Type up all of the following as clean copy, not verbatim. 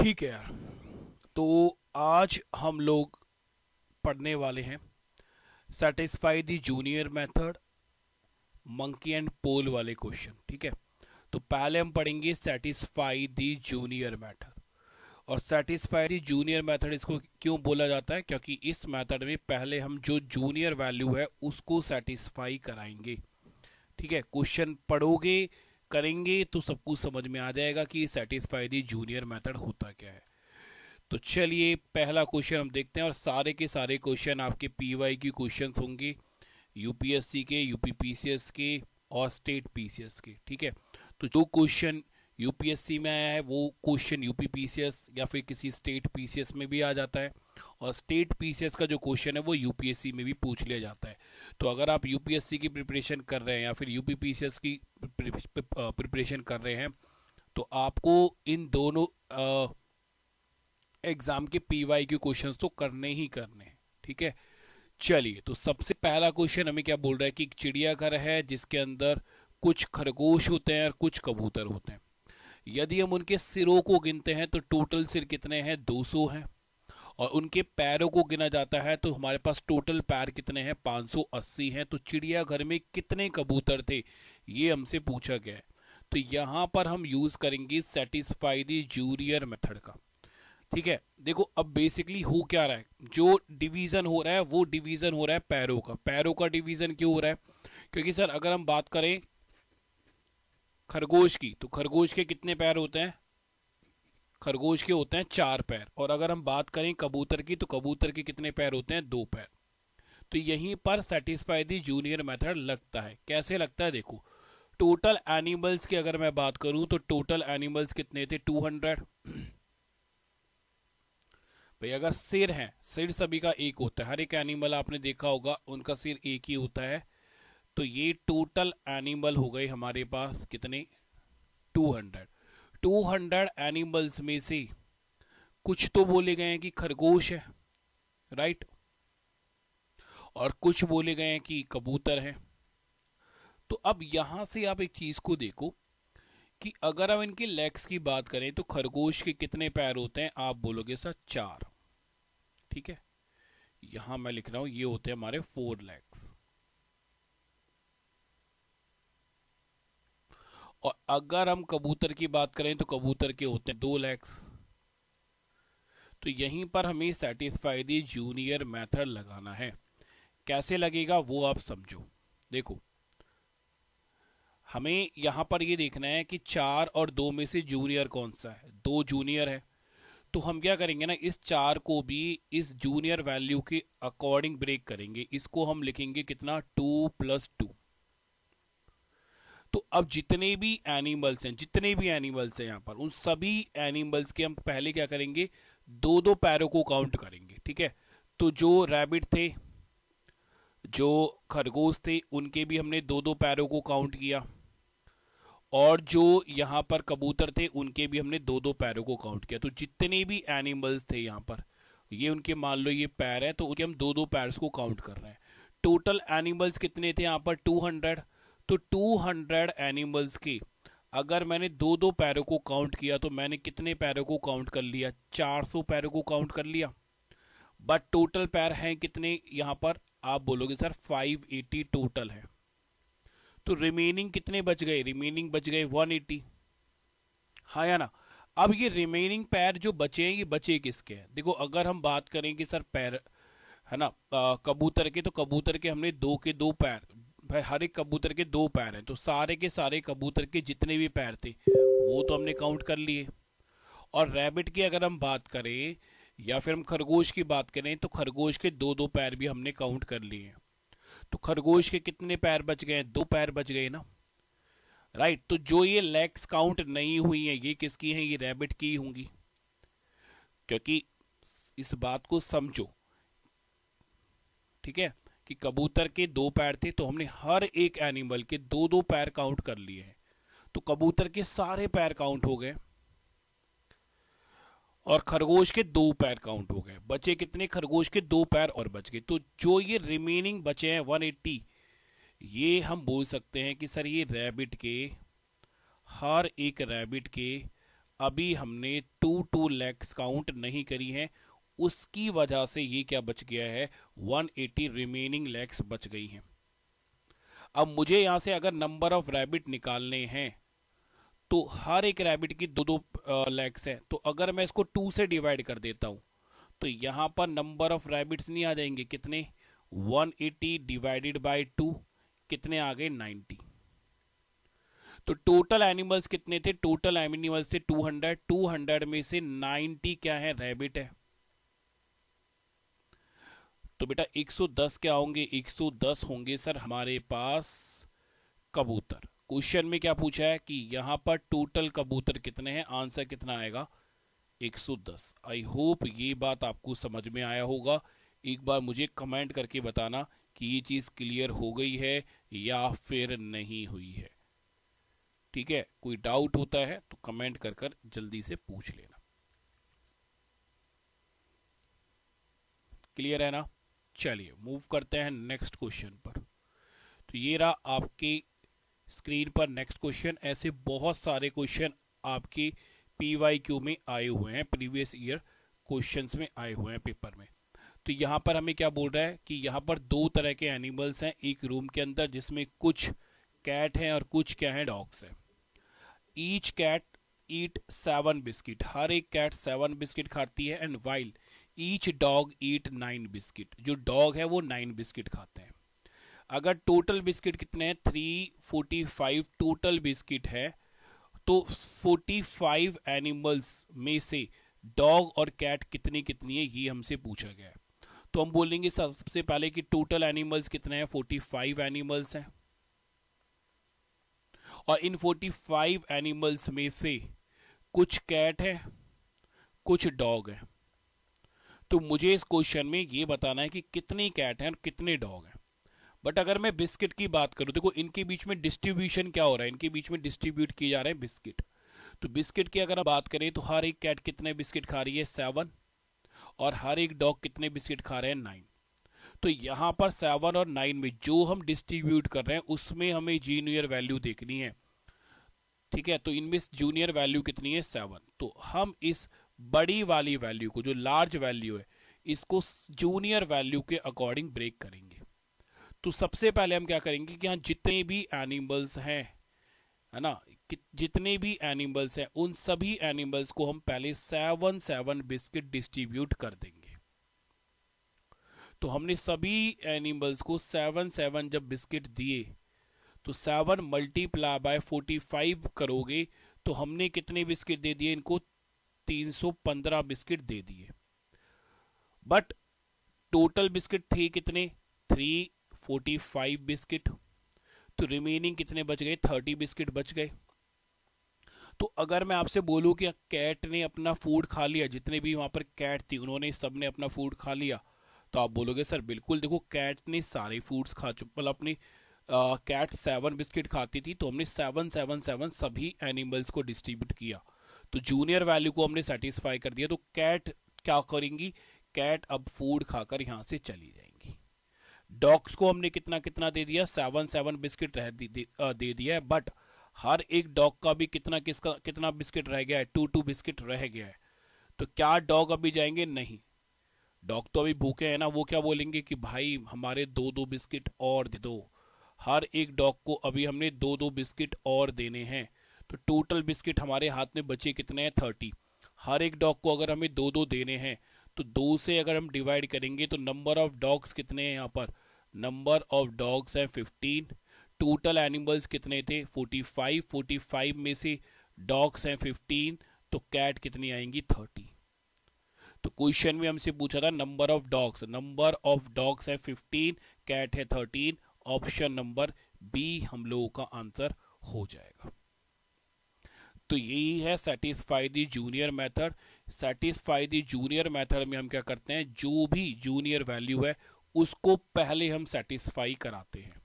ठीक है यार। तो आज हम लोग पढ़ने वाले हैं satisfy the junior method, monkey and pole वाले क्वेश्चन। ठीक है, तो पहले हम पढ़ेंगे सेटिस्फाई द जूनियर मेथड। और सेटिस्फाई द जूनियर मेथड इसको क्यों बोला जाता है? क्योंकि इस मेथड में पहले हम जो जूनियर वैल्यू है उसको सेटिस्फाई कराएंगे। ठीक है, क्वेश्चन पढ़ोगे करेंगे तो सब कुछ समझ में आ जाएगा कि सेटिस्फाई द जूनियर मेथड होता क्या है। तो चलिए पहला क्वेश्चन हम देखते हैं, और सारे के सारे क्वेश्चन आपके पीवाई की क्वेश्चन होंगे, यूपीएससी के, यूपीपीसीएस के और स्टेट पीसीएस के। ठीक है, तो जो क्वेश्चन यूपीएससी में आया है वो क्वेश्चन यूपीपीसीएस या फिर किसी स्टेट पीसीएस में भी आ जाता है, और स्टेट पीसीएस का जो क्वेश्चन है वो यूपीएससी में भी पूछ लिया जाता है। तो अगर आप यूपीएससी की प्रिपरेशन कर रहे हैं या फिर यूपीपीसीएस की प्रिपरेशन कर रहे हैं तो आपको इन दोनों एग्जाम के पीवाई के क्वेश्चंस तो करने ही करने हैं। ठीक है, चलिए तो सबसे पहला क्वेश्चन हमें क्या बोल रहा है कि एक चिड़ियाघर है जिसके अंदर कुछ खरगोश होते हैं और कुछ कबूतर होते हैं। यदि हम उनके सिरों को गिनते हैं तो टोटल सिर कितने हैं? 200 हैं। और उनके पैरों को गिना जाता है तो हमारे पास टोटल पैर कितने हैं? 580 हैं। तो चिड़ियाघर में कितने कबूतर थे, ये हमसे पूछा गया है। तो यहां पर हम यूज करेंगे सेटिस्फाई द जूनियर मेथड का। ठीक है, देखो अब बेसिकली हो क्या रहा है, जो डिवीजन हो रहा है वो डिवीजन हो रहा है पैरों का। पैरों का डिवीजन क्यों हो रहा है? क्योंकि सर अगर हम बात करें खरगोश की तो खरगोश के कितने पैर होते हैं? खरगोश के होते हैं 4 पैर। और अगर हम बात करें कबूतर की तो कबूतर के कितने पैर होते हैं? 2 पैर। तो यहीं पर सेटिस्फाई द जूनियर मेथड लगता है। कैसे लगता है? देखो, टोटल एनिमल्स की अगर मैं बात करूं तो टोटल एनिमल्स कितने थे? 200। भाई अगर सिर है, सिर सभी का एक होता है, हर एक एनिमल आपने देखा होगा उनका सिर एक ही होता है। तो ये टोटल एनिमल हो गए हमारे पास कितने? 200। 200 एनिमल्स में से कुछ तो बोले गए हैं कि खरगोश है, राइट, और कुछ बोले गए हैं कि कबूतर है। तो अब यहां से आप एक चीज को देखो कि अगर हम इनके लेग्स की बात करें तो खरगोश के कितने पैर होते हैं? आप बोलोगे सर 4। ठीक है, यहां मैं लिख रहा हूं ये होते हैं हमारे 4 लेग्स। और अगर हम कबूतर की बात करें तो कबूतर के होते हैं 2 लेग्स। तो यहीं पर हमें सेटिस्फाई द जूनियर मेथड लगाना है। कैसे लगेगा वो आप समझो। देखो, हमें यहां पर ये देखना है कि 4 और 2 में से जूनियर कौन सा है? 2 जूनियर है। तो हम क्या करेंगे ना, इस 4 को भी इस जूनियर वैल्यू के अकॉर्डिंग ब्रेक करेंगे। इसको हम लिखेंगे कितना? 2 + 2। तो अब जितने भी एनिमल्स हैं यहाँ पर, उन सभी एनिमल्स के हम पहले क्या करेंगे? 2-2 पैरों को काउंट करेंगे। ठीक है, तो जो रैबिट थे, जो खरगोश थे, उनके भी हमने 2-2 पैरों को काउंट किया। और जो यहाँ पर कबूतर थे उनके भी हमने 2-2 पैरों को काउंट किया। तो जितने भी एनिमल्स थे यहाँ पर, ये उनके मान लो ये पैर है तो उनके हम 2-2 पैर्स को काउंट कर रहे हैं। टोटल एनिमल्स कितने थे यहाँ पर? 200। तो 200 एनिमल्स के अगर मैंने 2-2 पैरों को काउंट किया तो मैंने कितने पैरों को काउंट कर लिया? 400 पैरों को काउंट कर लिया। बट टोटल पैर हैं कितने यहाँ पर? आप बोलोगे सर 580 टोटल है। तो रिमेनिंग कितने बच गए? रिमेनिंग बच गए 180। हाँ या ना? अब ये रिमेनिंग पैर जो बचे हैं ये बचे किसके हैं? देखो, अगर हम बात करें कि सर पैर है ना कबूतर के, तो कबूतर के हमने 2 के 2 पैर, भाई हर एक कबूतर के 2 पैर हैं तो सारे के सारे कबूतर के जितने भी पैर थे वो तो हमने काउंट कर लिए। और रैबिट की अगर हम बात करें या फिर हम खरगोश की बात करें तो खरगोश के 2-2 पैर भी हमने काउंट कर लिए। तो खरगोश के कितने पैर बच गए? 2 पैर बच गए ना, राइट। तो जो ये लेग्स काउंट नहीं हुई है ये किसकी हैं? ये रैबिट की होंगी। क्योंकि इस बात को समझो, ठीक है, कि कबूतर के 2 पैर थे तो हमने हर एक एनिमल के 2-2 पैर काउंट कर लिए हैं। तो कबूतर के सारे पैर काउंट हो गए और खरगोश के 2 पैर काउंट हो गए। बचे कितने? खरगोश के 2 पैर और बच गए। तो जो ये रिमेनिंग बचे हैं 180, ये हम बोल सकते हैं कि सर ये रैबिट के, हर एक रैबिट के अभी हमने 2 लैक्स काउंट नहीं करी है, उसकी वजह से ये क्या बच गया है, 180 रिमेनिंग लैक्स बच गई हैं। अब मुझे यहां से अगर नंबर ऑफ रैबिट निकालने हैं तो हर एक रैबिट की दो दो लैक्स है, तो अगर मैं इसको 2 से डिवाइड कर देता हूं तो यहां पर नंबर ऑफ रैबिट्स नहीं आ जाएंगे, कितने, 180 डिवाइडेड बाय 2, कितने आ गए, 90। तो टोटल एनिमल्स कितने थे, टोटल एनिमल्स थे 200, 200 में से 90 क्या है, रैबिट है। तो बेटा 110 क्या होंगे, 110 होंगे सर हमारे पास कबूतर। क्वेश्चन में क्या पूछा है कि यहां पर टोटल कबूतर कितने हैं, आंसर कितना आएगा, 110। आई होप ये बात आपको समझ में आया होगा। एक बार मुझे कमेंट करके बताना कि ये चीज क्लियर हो गई है या फिर नहीं हुई है। ठीक है, कोई डाउट होता है तो कमेंट कर कर जल्दी से पूछ लेना। क्लियर है ना। चलिए मूव करते हैं नेक्स्ट क्वेश्चन पर। तो ये रहा आपके स्क्रीन पर नेक्स्ट क्वेश्चन। ऐसे बहुत सारे क्वेश्चन आपके PYQ में आए हुए हैं, प्रीवियस ईयर क्वेश्चंस में आए हुए हैं पेपर में। तो यहाँ पर हमें क्या बोल रहा है कि यहाँ पर दो तरह के एनिमल्स हैं एक रूम के अंदर, जिसमें कुछ कैट हैं और कुछ क्या है, डॉग्स हैं। ईच कैट ईट 7 बिस्किट, हर एक कैट 7 बिस्किट खाती है, and while each dog eat 9 biscuit, जो डॉग है वो 9 बिस्किट खाते हैं। अगर टोटल बिस्किट कितने हैं, 345 टोटल बिस्किट है, तो 45 एनिमल्स में से डॉग और कैट कितनी कितनी है, ये हमसे पूछा गया है। तो हम बोलेंगे सबसे पहले कि टोटल एनिमल्स कितने हैं, 45 एनिमल्स हैं, और इन 45 एनिमल्स में से कुछ कैट है कुछ डॉग है। तो मुझे इस क्वेश्चन में ये बताना है कि कितनी कैट हैं और कितने डॉग हैं। बट अगर मैं बिस्किट की बात करूं, देखो इनके बीच में डिस्ट्रीब्यूशन क्या हो रहा है, इनके बीच में डिस्ट्रीब्यूट किए जा रहे हैं बिस्किट। तो बिस्किट की अगर आप बात करें तो हर एक कैट कितने बिस्किट खा रही है, 7, और हर एक डॉग कितने बिस्किट खा रहे हैं, 9। तो यहां पर 7 और 9 में जो हम डिस्ट्रीब्यूट कर रहे हैं उसमें हमें जूनियर वैल्यू देखनी है। ठीक है, तो इनमें जूनियर वैल्यू कितनी है, 7। तो हम इस बड़ी वाली वैल्यू को, जो लार्ज वैल्यू है, इसको जूनियर वैल्यू के अकॉर्डिंग ब्रेक करेंगे। तो सबसे पहले हम क्या करेंगे कि यहाँ जितने भी एनिमल्स हैं, है ना, जितने भी एनिमल्स हैं उन सभी एनिमल्स को हम पहले 7 बिस्किट डिस्ट्रीब्यूट कर देंगे। तो हमने सभी एनिमल्स को 7 जब बिस्किट दिए तो 7 मल्टीप्लाई बाय 45 करोगे तो हमने कितने बिस्किट दे दिए इनको, 315 बिस्किट दे दिए। बट टोटल बिस्किट थे कितने, 345 बिस्किट। तो रिमेनिंग कितने बच गए, 30 बिस्किट बच गए। तो अगर मैं आपसे बोलूं कि कैट ने अपना फूड खा लिया, जितने भी वहां पर कैट थी उन्होंने सबने अपना फूड खा लिया, तो आप बोलोगे सर बिल्कुल, देखो कैट ने सारे फूड्स खा चुके, मतलब अपनी कैट 7 बिस्किट खाती थी, तो हमने 7 सभी एनिमल्स को डिस्ट्रीब्यूट किया, तो जूनियर वैल्यू को हमने सेटिस्फाई कर दिया। तो कैट क्या करेंगी, कैट अब फूड खाकर यहां से चली जाएंगी। डॉग्स को हमने कितना कितना दे दिया, 7 बिस्किट दे दिया है, बट हर एक डॉग का भी कितना बिस्किट रह गया है, 2 बिस्किट रह गया है। तो क्या डॉग अभी जाएंगे, नहीं, डॉग तो अभी भूखे हैं ना, वो क्या बोलेंगे कि भाई हमारे 2 बिस्किट और दे दो। हर एक डॉग को अभी हमने 2 बिस्किट और देने हैं। तो टोटल बिस्किट हमारे हाथ में बचे कितने हैं, 30। हर एक डॉग को अगर हमें 2 देने हैं तो 2 से अगर हम डिवाइड करेंगे तो नंबर ऑफ डॉग्स कितने हैं, यहाँ पर नंबर ऑफ डॉग्स हैं 15। टोटल एनिमल्स कितने थे, 45। 45 में से डॉग्स हैं 15, तो कैट कितनी आएंगी, 30। तो क्वेश्चन में हमसे पूछा था नंबर ऑफ डॉग्स है 15, कैट है 13। ऑप्शन नंबर बी हम लोगों का आंसर हो जाएगा। तो यही है सेटिस्फाई दी जूनियर मेथड। सेटिस्फाई दी जूनियर मेथड में हम क्या करते हैं, जो भी जूनियर वैल्यू है उसको पहले हम सेटिस्फाई कराते हैं।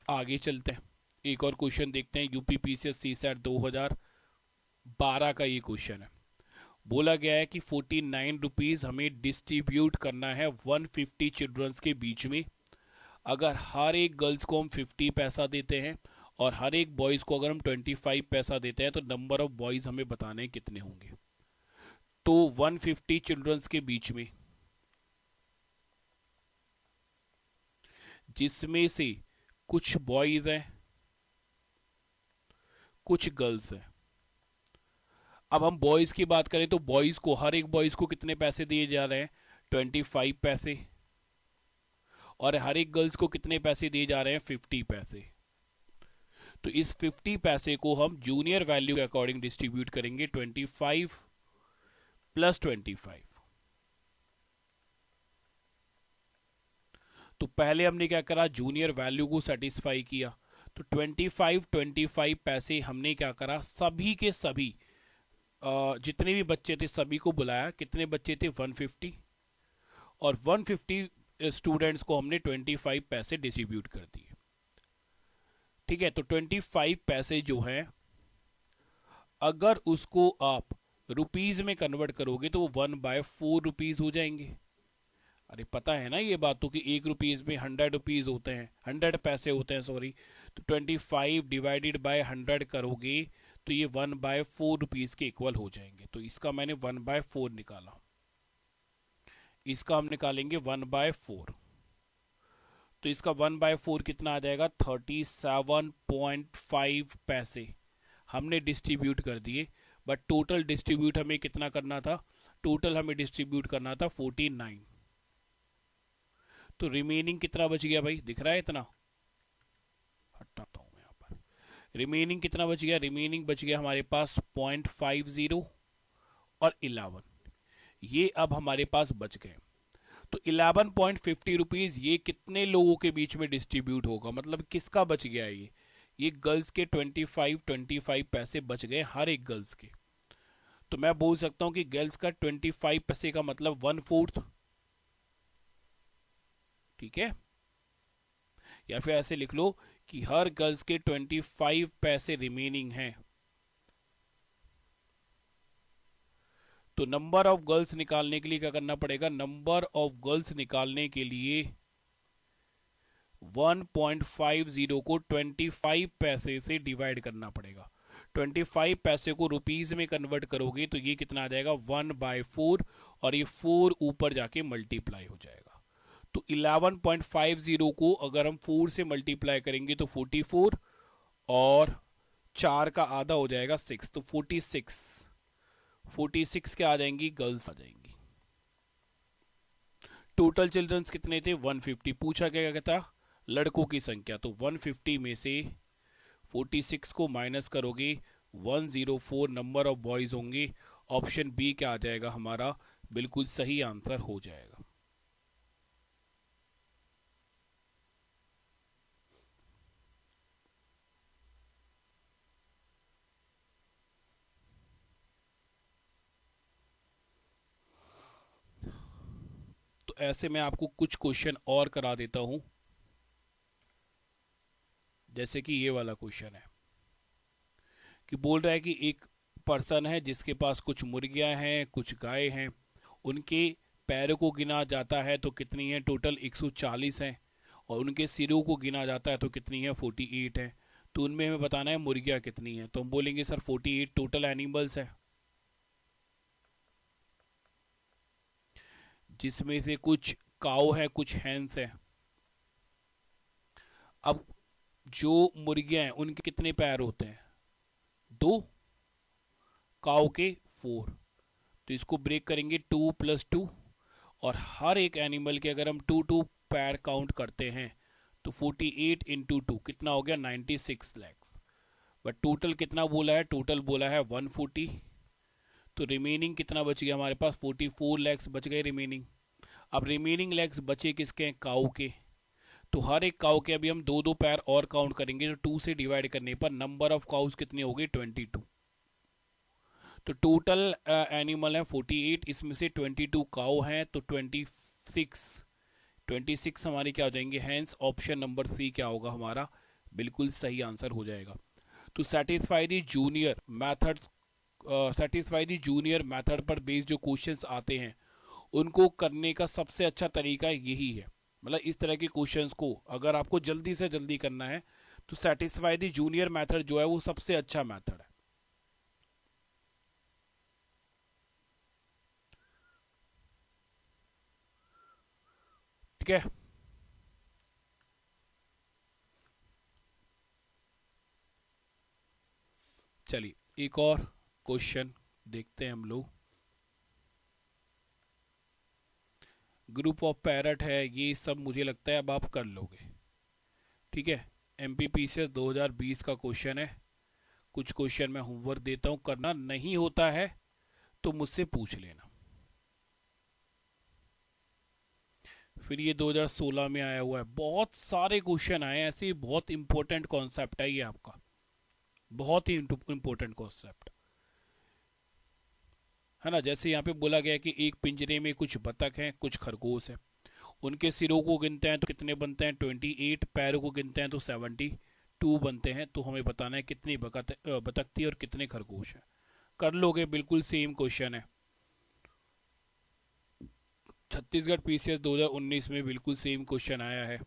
आगे चलते हैं, एक और क्वेश्चन देखते हैं। यूपीपीसीएस सीसैट 2012 का ये क्वेश्चन है। बोला गया है कि 49 रुपीज हमें डिस्ट्रीब्यूट करना है 150 चिल्ड्रंस के बीच में। अगर हर एक गर्ल्स को हम 50 पैसा देते हैं और हर एक बॉयज को अगर हम 25 पैसा देते हैं तो नंबर ऑफ बॉयज हमें बताने हैं कितने होंगे। तो 150 चिल्ड्रंस के बीच में जिसमें से कुछ बॉयज हैं कुछ गर्ल्स हैं। अब हम बॉयज की बात करें तो बॉयज को, हर एक बॉयज को कितने पैसे दिए जा रहे हैं? 25 पैसे। और हर एक गर्ल्स को कितने पैसे दिए जा रहे हैं? 50 पैसे। तो इस 50 पैसे को हम जूनियर वैल्यू के अकॉर्डिंग डिस्ट्रीब्यूट करेंगे, 25 प्लस 25। तो पहले हमने क्या करा? जूनियर वैल्यू को सेटिस्फाई किया। तो 25 पैसे हमने क्या करा? सभी के सभी जितने भी बच्चे थे सभी को बुलाया। कितने बच्चे थे? 150। और 150 स्टूडेंट्स को हमने 25 पैसे डिस्ट्रीब्यूट कर दिए। ठीक है, तो 25 पैसे जो हैं अगर उसको आप रुपीज में कन्वर्ट करोगे तो वो 1/4 रुपीज हो जाएंगे। अरे पता है ना ये बात तो, कि 1 रुपीज में 100 रुपीज होते हैं, 100 पैसे होते हैं, सॉरी। तो 25 डिवाइडेड बाय 100 करोगे तो ये 1/4 रुपीज के इक्वल हो जाएंगे। तो इसका मैंने 1/4 निकाला, इसका हम निकालेंगे 1/4। तो इसका 1/4 कितना आ जाएगा? 37.5 पैसे हमने डिस्ट्रीब्यूट कर दिए। बट टोटल डिस्ट्रीब्यूट हमें कितना करना था? टोटल हमें डिस्ट्रीब्यूट करना था 49। तो रिमेनिंग कितना बच गया भाई? दिख रहा है इतना? हटाता हूं यहाँ पर। रिमेनिंग कितना बच गया? रिमेनिंग बच गया हमारे पास 0.50 और 11। ये अब हमारे पास बच गए। तो 11.50 रुपीज ये कितने लोगों के बीच में डिस्ट्रीब्यूट होगा? मतलब किसका बच गया ये गर्ल्स के 25 पैसे बच गए हर एक गर्ल्स के। तो मैं बोल सकता हूं कि गर्ल्स का 25 पैसे का मतलब 1/4। ठीक है, या फिर ऐसे लिख लो कि हर गर्ल्स के 25 पैसे रिमेनिंग हैं। तो नंबर ऑफ गर्ल्स निकालने के लिए क्या करना पड़ेगा? नंबर ऑफ गर्ल्स निकालने के लिए 1.50 को 25 पैसे से डिवाइड करना पड़ेगा। 25 पैसे को रुपीज में कन्वर्ट करोगे तो ये कितना आ जाएगा? 1/4। और ये 4 ऊपर जाके मल्टीप्लाई हो जाएगा। तो 11.50 को अगर हम 4 से मल्टीप्लाई करेंगे तो 44, और 4 का आधा हो जाएगा 6, तो 46 क्या आ जाएंगी? गर्ल्स आ जाएंगी। टोटल चिल्ड्रंस कितने थे? 150। पूछा क्या था? लड़कों की संख्या। तो 150 में से 46 को माइनस करोगे, 104 नंबर ऑफ बॉयज होंगे। ऑप्शन बी क्या आ जाएगा हमारा? बिल्कुल सही आंसर हो जाएगा। तो ऐसे मैं आपको कुछ क्वेश्चन और करा देता हूं, जैसे कि ये वाला क्वेश्चन है कि बोल रहा है कि एक पर्सन है जिसके पास कुछ मुर्गियां हैं कुछ गाय हैं, उनके पैरों को गिना जाता है तो कितनी है? टोटल 140 हैं। और उनके सिरों को गिना जाता है तो कितनी है? 48 है। तो उनमें हमें बताना है मुर्गियां कितनी है। तो हम बोलेंगे सर 48 टोटल एनिमल्स है, जिसमें से कुछ काऊ है कुछ हैंस है। अब जो मुर्गियां हैं उनके कितने पैर होते हैं? 2, काऊ के 4। तो इसको ब्रेक करेंगे 2 + 2, और हर एक एनिमल के अगर हम 2 पैर काउंट करते हैं तो 48 × 2 कितना हो गया? 96 लैक्स। बट टोटल कितना बोला है? टोटल बोला है 140। तो रिमेनिंग कितना बच गया हमारे पास? 44 लैक्स बच गए रिमेनिंग। अब रिमेनिंग लैक्स बचे किसके हैं? काऊ के। तो हर एक काऊ के अभी हम 2 पैर और काउंट करेंगे, तो 2 से डिवाइड करने पर नंबर ऑफ काउस कितनी हो गई? 22। तो टोटल एनिमल है 48, इसमें से 22 काऊ हैं तो 26 हमारे क्या हो जाएंगे? हैंस ऑप्शन नंबर सी क्या होगा हमारा? बिल्कुल सही आंसर हो जाएगा। तो सेटिस्फाई दी जूनियर मैथड, पर बेस्ड जो क्वेश्चंस आते हैं उनको करने का सबसे अच्छा तरीका यही है। मतलब इस तरह के क्वेश्चंस को अगर आपको जल्दी से जल्दी करना है तो सेटिस्फाई द जूनियर मेथड जो है वो सबसे अच्छा मेथड है। ठीक है, चलिए एक और क्वेश्चन देखते हैं हम लोग। ग्रुप ऑफ पैरट है, ये सब मुझे लगता है अब आप कर लोगे। ठीक है, एमपीपीसीएस 2020 का क्वेश्चन है। कुछ क्वेश्चन मैं होमवर्क देता हूं, करना नहीं होता है तो मुझसे पूछ लेना। फिर ये 2016 में आया हुआ है, बहुत सारे क्वेश्चन आए हैं ऐसे, बहुत इंपॉर्टेंट कॉन्सेप्ट है ये आपका, बहुत ही इंपॉर्टेंट कॉन्सेप्ट है ना। जैसे यहाँ पे बोला गया है कि एक पिंजरे में कुछ बतख हैं, कुछ खरगोश हैं, उनके सिरों को गिनते हैं तो कितने बनते हैं 28, पैरों को गिनते हैं तो 72 बनते हैं। तो हमें बताना है कितनी बतख थी और कितने खरगोश हैं। कर लोगे, बिल्कुल सेम क्वेश्चन है। छत्तीसगढ़ पीसीएस 2019 में बिल्कुल सेम क्वेश्चन आया है।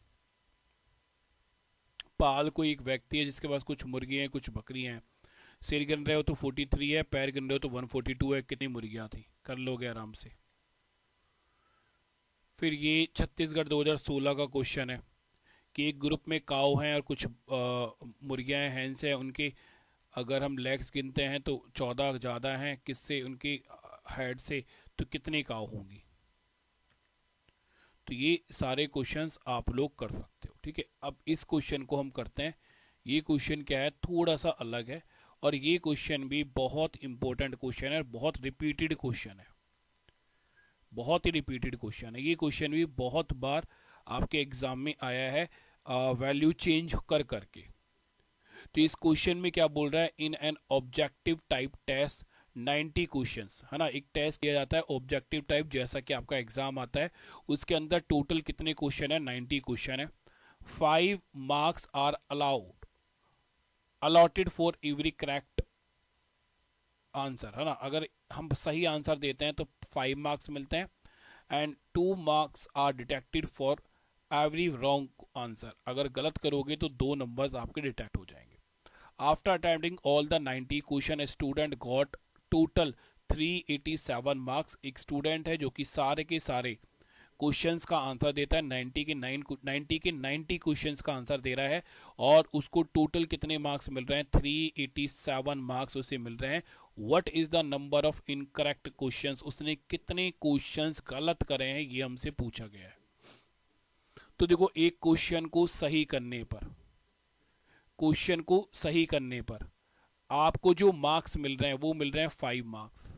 पाल कोई एक व्यक्ति है जिसके पास कुछ मुर्गी हैं, कुछ बकरियां हैं। सिर गिन रहे हो तो 43 है, पैर गिन रहे हो तो 142 है, कितनी मुर्गियां थी, कर लोगे आराम से। फिर ये छत्तीसगढ़ 2016 का क्वेश्चन है कि एक ग्रुप में काऊ हैं और कुछ मुर्गियां हैं, हैंस हैं, उनके अगर हम लेग्स गिनते हैं तो 14 ज़्यादा हैं किससे, उनकी हेड से, तो कितनी काऊ होंगी। तो ये सारे क्वेश्चंस आप लोग कर सकते हो। ठीक है, अब इस क्वेश्चन को हम करते हैं। ये क्वेश्चन क्या है, थोड़ा सा अलग है, और ये क्वेश्चन भी बहुत इंपॉर्टेंट क्वेश्चन है, बहुत रिपीटेड क्वेश्चन है, बहुत ही रिपीटेड क्वेश्चन है। ये क्वेश्चन भी बहुत बार आपके एग्जाम में आया है, वैल्यू चेंज कर करके। तो इस क्वेश्चन में क्या बोल रहा है, in an objective type test 90 questions, है ना, एक टेस्ट दिया जाता है ऑब्जेक्टिव टाइप जैसा कि आपका एग्जाम आता है, उसके अंदर टोटल कितने क्वेश्चन है, 90 क्वेश्चन है। 5 marks are allotted for every correct answer, है ना। अगर हम सही आंसर देते हैं तो 5 मार्क्स मिलते हैं, and 2 marks are detected for every wrong answer. अगर गलत करोगे तो 2 नंबर्स आपके डिटेक्ट हो जाएंगे। After attempting all the 90 question, student got total 387 marks. एक स्टूडेंट है जो कि सारे के सारे क्वेश्चंस का आंसर देता है, 90 के 90 क्वेश्चंस का आंसर दे रहा है, और उसको टोटल कितने मार्क्स मिल रहे हैं, 387 मार्क्स उसे मिल रहे हैं। What is the number of incorrect questions, उसने कितने क्वेश्चंस गलत करे हैं, ये हमसे पूछा गया है। तो देखो, एक क्वेश्चन को सही करने पर, क्वेश्चन को सही करने पर आपको जो मार्क्स मिल रहे हैं वो मिल रहे हैं 5 मार्क्स,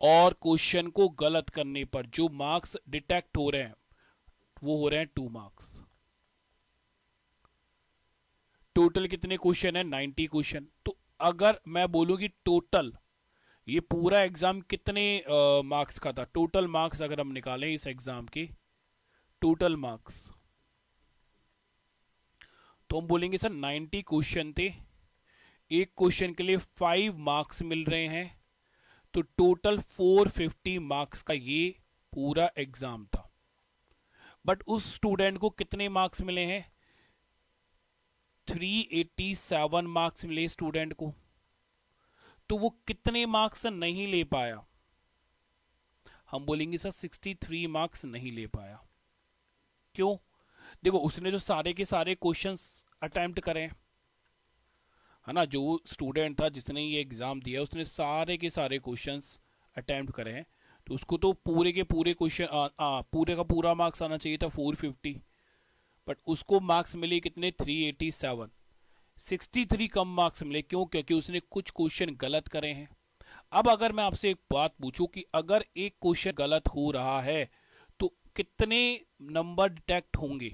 और क्वेश्चन को गलत करने पर जो मार्क्स डिटेक्ट हो रहे हैं वो हो रहे हैं 2 मार्क्स। टोटल कितने क्वेश्चन है, 90 क्वेश्चन। तो अगर मैं बोलूं कि टोटल ये पूरा एग्जाम कितने मार्क्स का था, टोटल मार्क्स अगर हम निकालें इस एग्जाम के टोटल मार्क्स, तो हम बोलेंगे सर 90 क्वेश्चन थे, एक क्वेश्चन के लिए 5 मार्क्स मिल रहे हैं, तो टोटल 450 मार्क्स का ये पूरा एग्जाम था। बट उस स्टूडेंट को कितने मार्क्स मिले हैं, 387 मार्क्स मिले स्टूडेंट को। तो वो कितने मार्क्स नहीं ले पाया, हम बोलेंगे सर 63 मार्क्स नहीं ले पाया। क्यों, देखो उसने जो सारे के सारे क्वेश्चंस अटेम्प्ट करे, है ना, जो स्टूडेंट था जिसने ये एग्जाम दिया उसने सारे के सारे क्वेश्चंस अटेम्प्ट करे हैं, तो उसको तो पूरे के पूरे क्वेश्चन पूरे का पूरा मार्क्स आना चाहिए था 450, बट उसको मार्क्स मिले कितने 387, 63 कम मार्क्स मिले। क्यों, क्योंकि उसने कुछ क्वेश्चन गलत करे हैं। अब अगर मैं आपसे एक बात पूछूं कि अगर एक क्वेश्चन गलत हो रहा है तो कितने नंबर डिटेक्ट होंगे,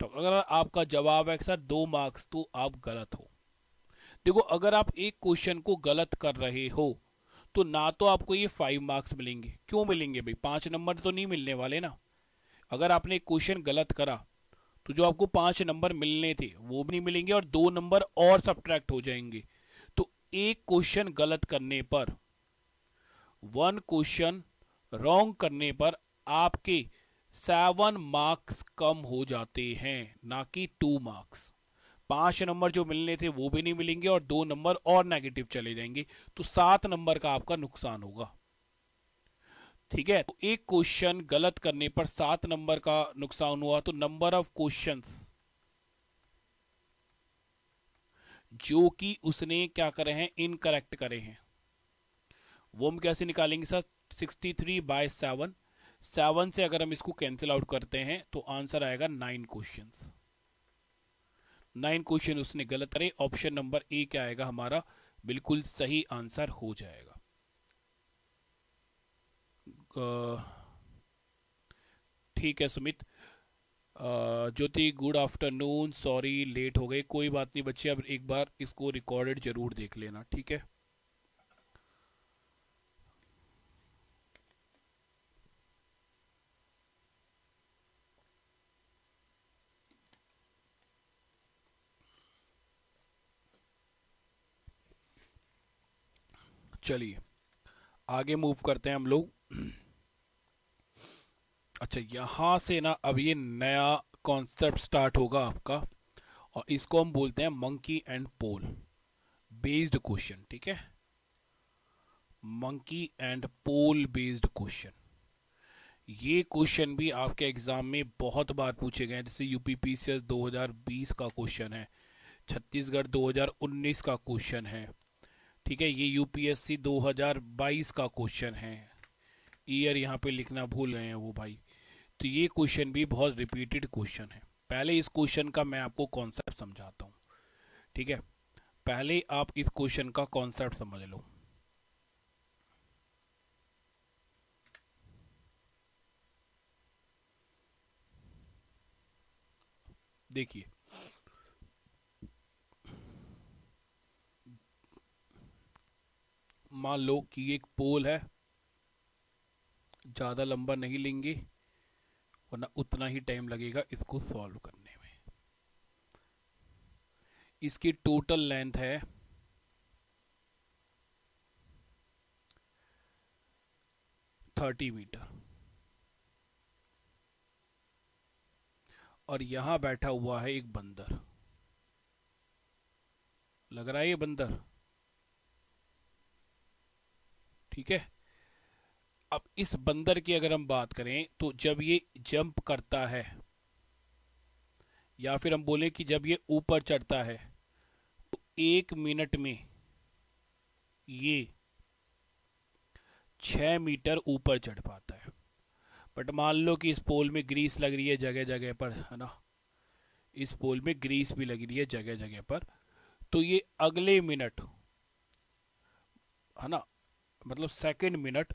तो अगर आपका जवाब है सर 2 मार्क्स, तो आप गलत हो। देखो, अगर आप एक क्वेश्चन को गलत कर रहे हो तो ना तो आपको ये 5 मार्क्स मिलेंगे, क्यों मिलेंगे भाई, 5 नंबर तो नहीं मिलने वाले ना। अगर आपने एक क्वेश्चन गलत करा तो जो आपको 5 नंबर मिलने थे वो भी नहीं मिलेंगे, और 2 नंबर और सब्ट्रैक्ट हो जाएंगे। तो एक क्वेश्चन गलत करने पर, 1 क्वेश्चन रॉन्ग करने पर आपके 7 मार्क्स कम हो जाते हैं, ना कि 2 मार्क्स। 5 नंबर जो मिलने थे वो भी नहीं मिलेंगे और 2 नंबर और नेगेटिव चले जाएंगे, तो 7 नंबर का आपका नुकसान होगा। ठीक है, तो एक क्वेश्चन गलत करने पर 7 नंबर का नुकसान हुआ, तो नंबर ऑफ क्वेश्चंस जो कि उसने क्या करे हैं, इनकरेक्ट करे हैं, वो हम कैसे निकालेंगे सर? 63/7, 7 से अगर हम इसको कैंसिल आउट करते हैं तो आंसर आएगा 9 क्वेश्चंस। 9 क्वेश्चन उसने गलत करे, ऑप्शन नंबर ए क्या आएगा हमारा, बिल्कुल सही आंसर हो जाएगा। ठीक है सुमित। ज्योति गुड आफ्टरनून, सॉरी लेट हो गए, कोई बात नहीं बच्चे, अब एक बार इसको रिकॉर्डेड जरूर देख लेना, ठीक है। चलिए आगे मूव करते हैं हम लोग। अच्छा, यहां से ना अब ये नया कॉन्सेप्ट स्टार्ट होगा आपका, और इसको हम बोलते हैं monkey and pole based question, ठीक है। Monkey and pole based question, ये क्वेश्चन भी आपके एग्जाम में बहुत बार पूछे गए हैं, जैसे यूपीपीसीएस 2020 का क्वेश्चन है, छत्तीसगढ़ 2019 का क्वेश्चन है, ठीक है। ये यूपीएससी 2022 का क्वेश्चन है, ईयर यहाँ पे लिखना भूल गए हैं वो भाई। तो ये क्वेश्चन भी बहुत रिपीटेड क्वेश्चन है। पहले इस क्वेश्चन का मैं आपको कॉन्सेप्ट समझाता हूँ, ठीक है। पहले आप इस क्वेश्चन का कॉन्सेप्ट समझ लो। देखिए, मान लो कि एक पोल है, ज़्यादा लंबा नहीं लेंगे वरना उतना ही टाइम लगेगा इसको सॉल्व करने में। इसकी टोटल लेंथ है 30 मीटर, और यहां बैठा हुआ है एक बंदर, लग रहा है ये बंदर, ठीक है। अब इस बंदर की अगर हम बात करें तो जब ये जंप करता है, या फिर हम बोले कि जब ये ऊपर चढ़ता है, तो 1 मिनट में ये 6 मीटर ऊपर चढ़ पाता है। बट मान लो कि इस पोल में ग्रीस लग रही है जगह जगह पर, है ना, इस पोल में ग्रीस भी लग रही है जगह जगह पर, तो ये अगले मिनट, है ना, मतलब सेकंड मिनट,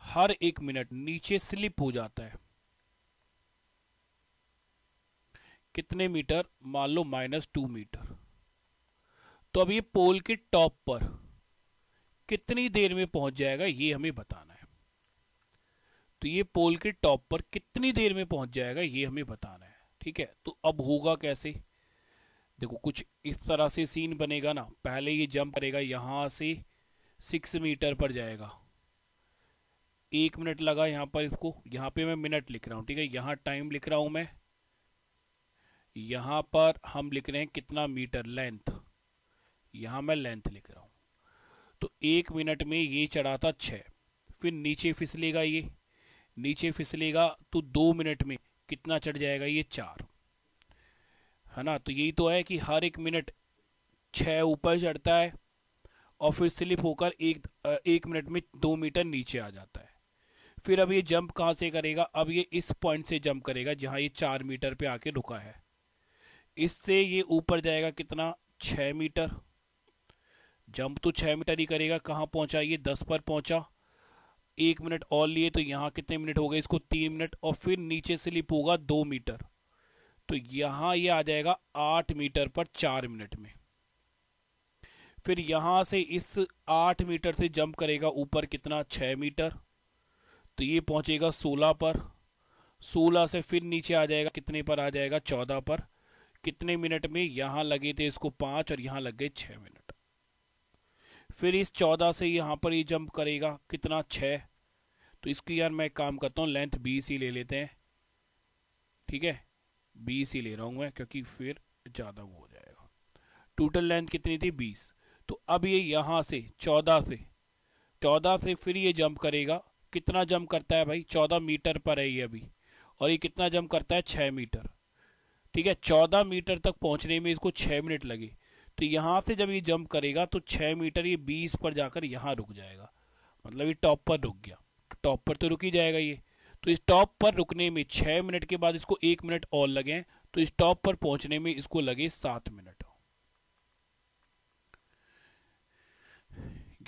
हर 1 मिनट नीचे स्लिप हो जाता है। कितने मीटर? मान लो -2 मीटर। तो अब ये पोल के टॉप पर कितनी देर में पहुंच जाएगा ये हमें बताना है। तो ये पोल के टॉप पर कितनी देर में पहुंच जाएगा ये हमें बताना है, ठीक है। तो अब होगा कैसे, देखो कुछ इस तरह से सीन बनेगा ना। पहले ये जंप करेगा, यहां से 6 मीटर पर जाएगा, 1 मिनट लगा यहाँ पर इसको, यहाँ पे मैं मिनट लिख रहा हूँ, ठीक है, यहाँ टाइम लिख रहा हूँ मैं, यहाँ पर हम लिख रहे हैं कितना मीटर लेंथ, यहाँ मैं लेंथ लिख रहा हूँ। तो 1 मिनट में ये चढ़ा था 6, फिर नीचे फिसलेगा, ये नीचे फिसलेगा तो 2 मिनट में कितना चढ़ जाएगा, ये 4, है ना। तो यही तो है कि हर 1 मिनट 6 ऊपर चढ़ता है और फिर स्लिप होकर 1 मिनट में 2 मीटर नीचे आ जाता है। फिर अब ये जंप कहाँ से करेगा, अब ये इस पॉइंट से जंप करेगा जहां ये 4 मीटर पे आके रुका है, इससे ये ऊपर जाएगा कितना, 6 मीटर। जंप तो 6 मीटर ही करेगा, कहाँ पहुंचा, ये 10 पर पहुंचा, 1 मिनट और लिए तो यहाँ कितने मिनट हो गए, इसको 3 मिनट, और फिर नीचे स्लिप होगा 2 मीटर, तो यहाँ ये आ जाएगा 8 मीटर पर 4 मिनट में। फिर यहां से इस 8 मीटर से जंप करेगा ऊपर कितना, 6 मीटर, तो ये पहुंचेगा 16 पर, 16 से फिर नीचे आ जाएगा, कितने पर आ जाएगा, 14 पर। कितने मिनट में, यहां लगे थे इसको 5 और यहां लग गए 6 मिनट। फिर इस 14 से यहां पर ये जंप करेगा कितना, 6, तो इसकी यार मैं एक काम करता हूँ, लेंथ 20 ही ले लेते हैं, ठीक है, 20 ही ले रहा हूँ मैं, क्योंकि फिर ज़्यादा वो हो जाएगा। टोटल लेंथ कितनी थी? 20। तो अब ये यहाँ से 14 से फिर ये जंप करेगा। कितना जंप करता है भाई? 14 मीटर पर है ये अभी, और ये कितना जंप करता है? 6 मीटर। ठीक है, 14 मीटर तक पहुंचने में इसको 6 मिनट लगे। तो यहाँ से जब ये जंप करेगा तो 6 मीटर ये 20 पर जाकर यहाँ रुक जाएगा, मतलब ये टॉप पर रुक गया। टॉप पर तो रुक ही जाएगा ये। तो इस टॉप पर रुकने में 6 मिनट के बाद इसको 1 मिनट और लगे, तो इस टॉप पर पहुंचने में इसको लगे 7 मिनट।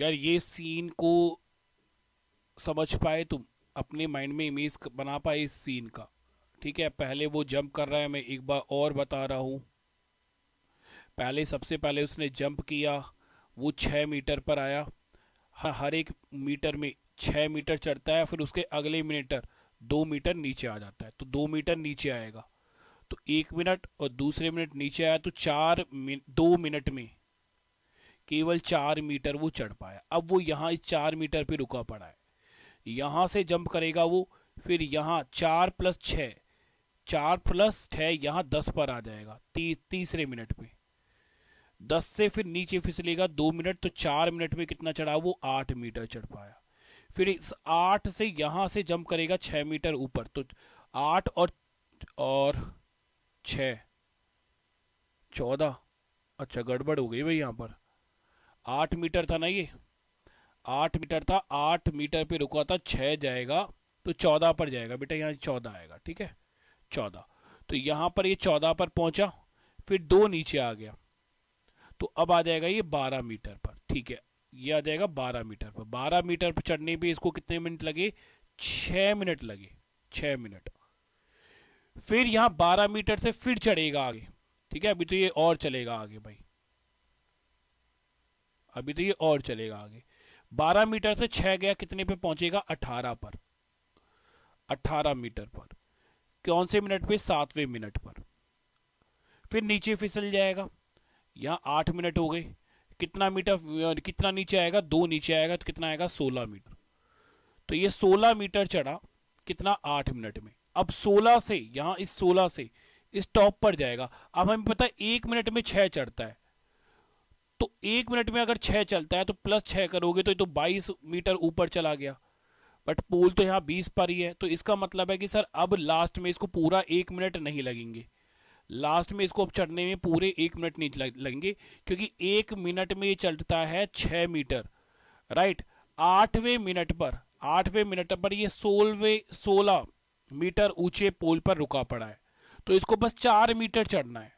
यार ये सीन को समझ पाए तुम? अपने माइंड में इमेज बना पाए इस सीन का? ठीक है, पहले वो जंप कर रहा है, मैं एक बार और बता रहा हूं। पहले सबसे पहले उसने जंप किया, वो 6 मीटर पर आया। हर एक मीटर में 6 मीटर चढ़ता है, फिर उसके अगले मीटर 2 मीटर नीचे आ जाता है, तो 2 मीटर नीचे आएगा। तो 1 मिनट और दूसरे मिनट नीचे आया, तो 2 मिनट में केवल 4 मीटर वो चढ़ पाया। अब वो यहाँ इस 4 मीटर पे रुका पड़ा है। यहाँ से जंप करेगा वो, फिर यहाँ 4+6, 4+6 यहाँ 10 पर आ जाएगा, तीसरे मिनट पे 10 से फिर नीचे फिसलेगा 2 मिनट, तो 4 मिनट में कितना चढ़ा? वो 8 मीटर चढ़ पाया। फिर इस 8 से यहाँ से जंप करेगा 6 मीटर ऊपर, तो 8 और 6 14। अच्छा गड़बड़ हो गई भाई, यहाँ पर 8 मीटर था ना ये, 8 मीटर था, 8 मीटर पे रुका था, 6 जाएगा तो 14 पर जाएगा बेटा, यहाँ 14 आएगा, ठीक है 14। तो यहाँ पर ये 14 पर पहुंचा, फिर 2 नीचे आ गया, तो अब आ जाएगा ये 12 मीटर पर। ठीक है, ये आ जाएगा 12 मीटर पर। 12 मीटर पर चढ़ने पे इसको कितने मिनट लगे? 6 मिनट लगे, 6 मिनट। फिर यहाँ 12 मीटर से फिर चढ़ेगा आगे, ठीक है, अभी तो ये और चलेगा आगे भाई, अभी तो ये और चलेगा आगे। 12 मीटर से 6 गया, कितने पे पहुंचेगा? 18 पर, 18 मीटर पर। कौन से मिनट पे? 7वें मिनट पर। फिर नीचे फिसल जाएगा, यहाँ 8 मिनट हो गए, कितना मीटर, कितना नीचे आएगा? 2 नीचे आएगा, तो कितना आएगा? 16 मीटर। तो ये 16 मीटर चढ़ा, कितना? 8 मिनट में। अब 16 से यहाँ इस 16 से इस टॉप पर जाएगा। अब हमें पता है 1 मिनट में 6 चढ़ता है, तो 1 मिनट में अगर 6 चलता है तो +6 करोगे तो ये तो 22 मीटर ऊपर चला गया। बट पोल तो यहाँ 20 पर ही है, तो इसका मतलब है कि सर अब लास्ट में इसको पूरा 1 मिनट नहीं लगेंगे, लास्ट में इसको अब चढ़ने में पूरे 1 मिनट नहीं लगेंगे, क्योंकि 1 मिनट में ये चलता है 6 मीटर, राइट। 8वें मिनट पर ये 16 मीटर ऊंचे पोल पर रुका पड़ा है, तो इसको बस 4 मीटर चढ़ना है।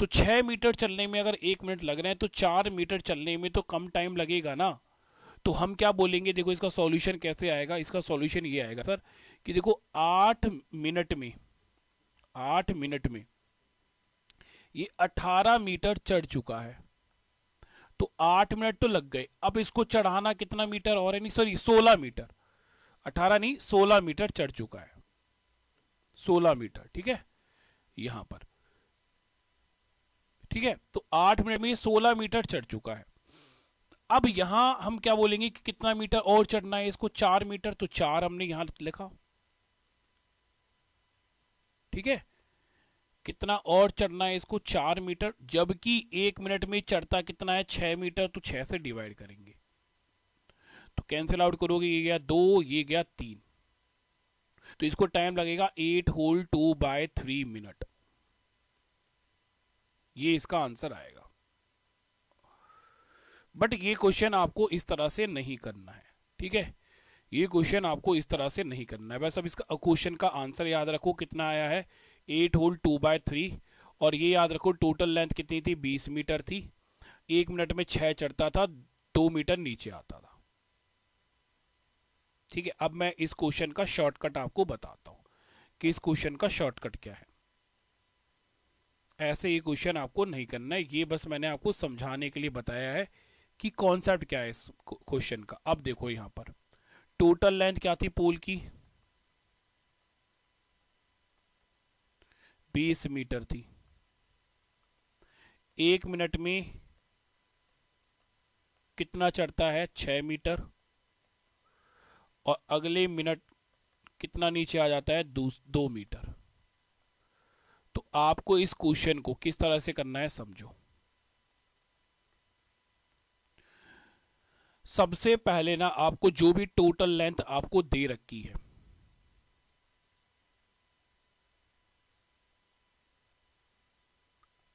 तो 6 मीटर चलने में अगर 1 मिनट लग रहे हैं, तो 4 मीटर चलने में तो कम टाइम लगेगा ना। तो हम क्या बोलेंगे, देखो इसका सॉल्यूशन कैसे आएगा? इसका सॉल्यूशन ये आएगा सर कि देखो 8 मिनट में ये 18 मीटर चढ़ चुका है, तो 8 मिनट तो लग गए। अब इसको चढ़ाना कितना मीटर और है? नहीं सॉरी 16 मीटर, 18 नहीं 16 मीटर चढ़ चुका है, 16 मीटर, ठीक है यहां पर, ठीक है। तो 8 मिनट में ये 16 मीटर चढ़ चुका है। अब यहां हम क्या बोलेंगे कि कितना मीटर और चढ़ना है इसको? 4 मीटर, तो 4 हमने यहां लिखा, ठीक है। कितना और चढ़ना है इसको? 4 मीटर, जबकि 1 मिनट में चढ़ता कितना है? 6 मीटर, तो 6 से डिवाइड करेंगे, तो कैंसिल आउट करोगे, ये गया 2, ये गया 3, तो इसको टाइम लगेगा 8 होल 2/3 मिनट। ये इसका आंसर आएगा। बट ये क्वेश्चन आपको इस तरह से नहीं करना है, ठीक है, ये क्वेश्चन आपको इस तरह से नहीं करना है। बस अब इसका क्वेश्चन का आंसर याद रखो कितना आया है, 8 होल 2/3, और ये याद रखो टोटल लेंथ कितनी थी? 20 मीटर थी। 1 मिनट में 6 चढ़ता था, 2 मीटर नीचे आता था, ठीक है। अब मैं इस क्वेश्चन का शॉर्टकट आपको बताता हूं कि इस क्वेश्चन का शॉर्टकट क्या है। ऐसे ये क्वेश्चन आपको नहीं करना है, ये बस मैंने आपको समझाने के लिए बताया है कि कॉन्सेप्ट क्या है इस क्वेश्चन का। अब देखो यहां पर टोटल लेंथ क्या थी पोल की? 20 मीटर थी। 1 मिनट में कितना चढ़ता है? 6 मीटर। और अगले मिनट कितना नीचे आ जाता है, 2 मीटर। तो आपको इस क्वेश्चन को किस तरह से करना है समझो। सबसे पहले ना आपको जो भी टोटल लेंथ आपको दे रखी है,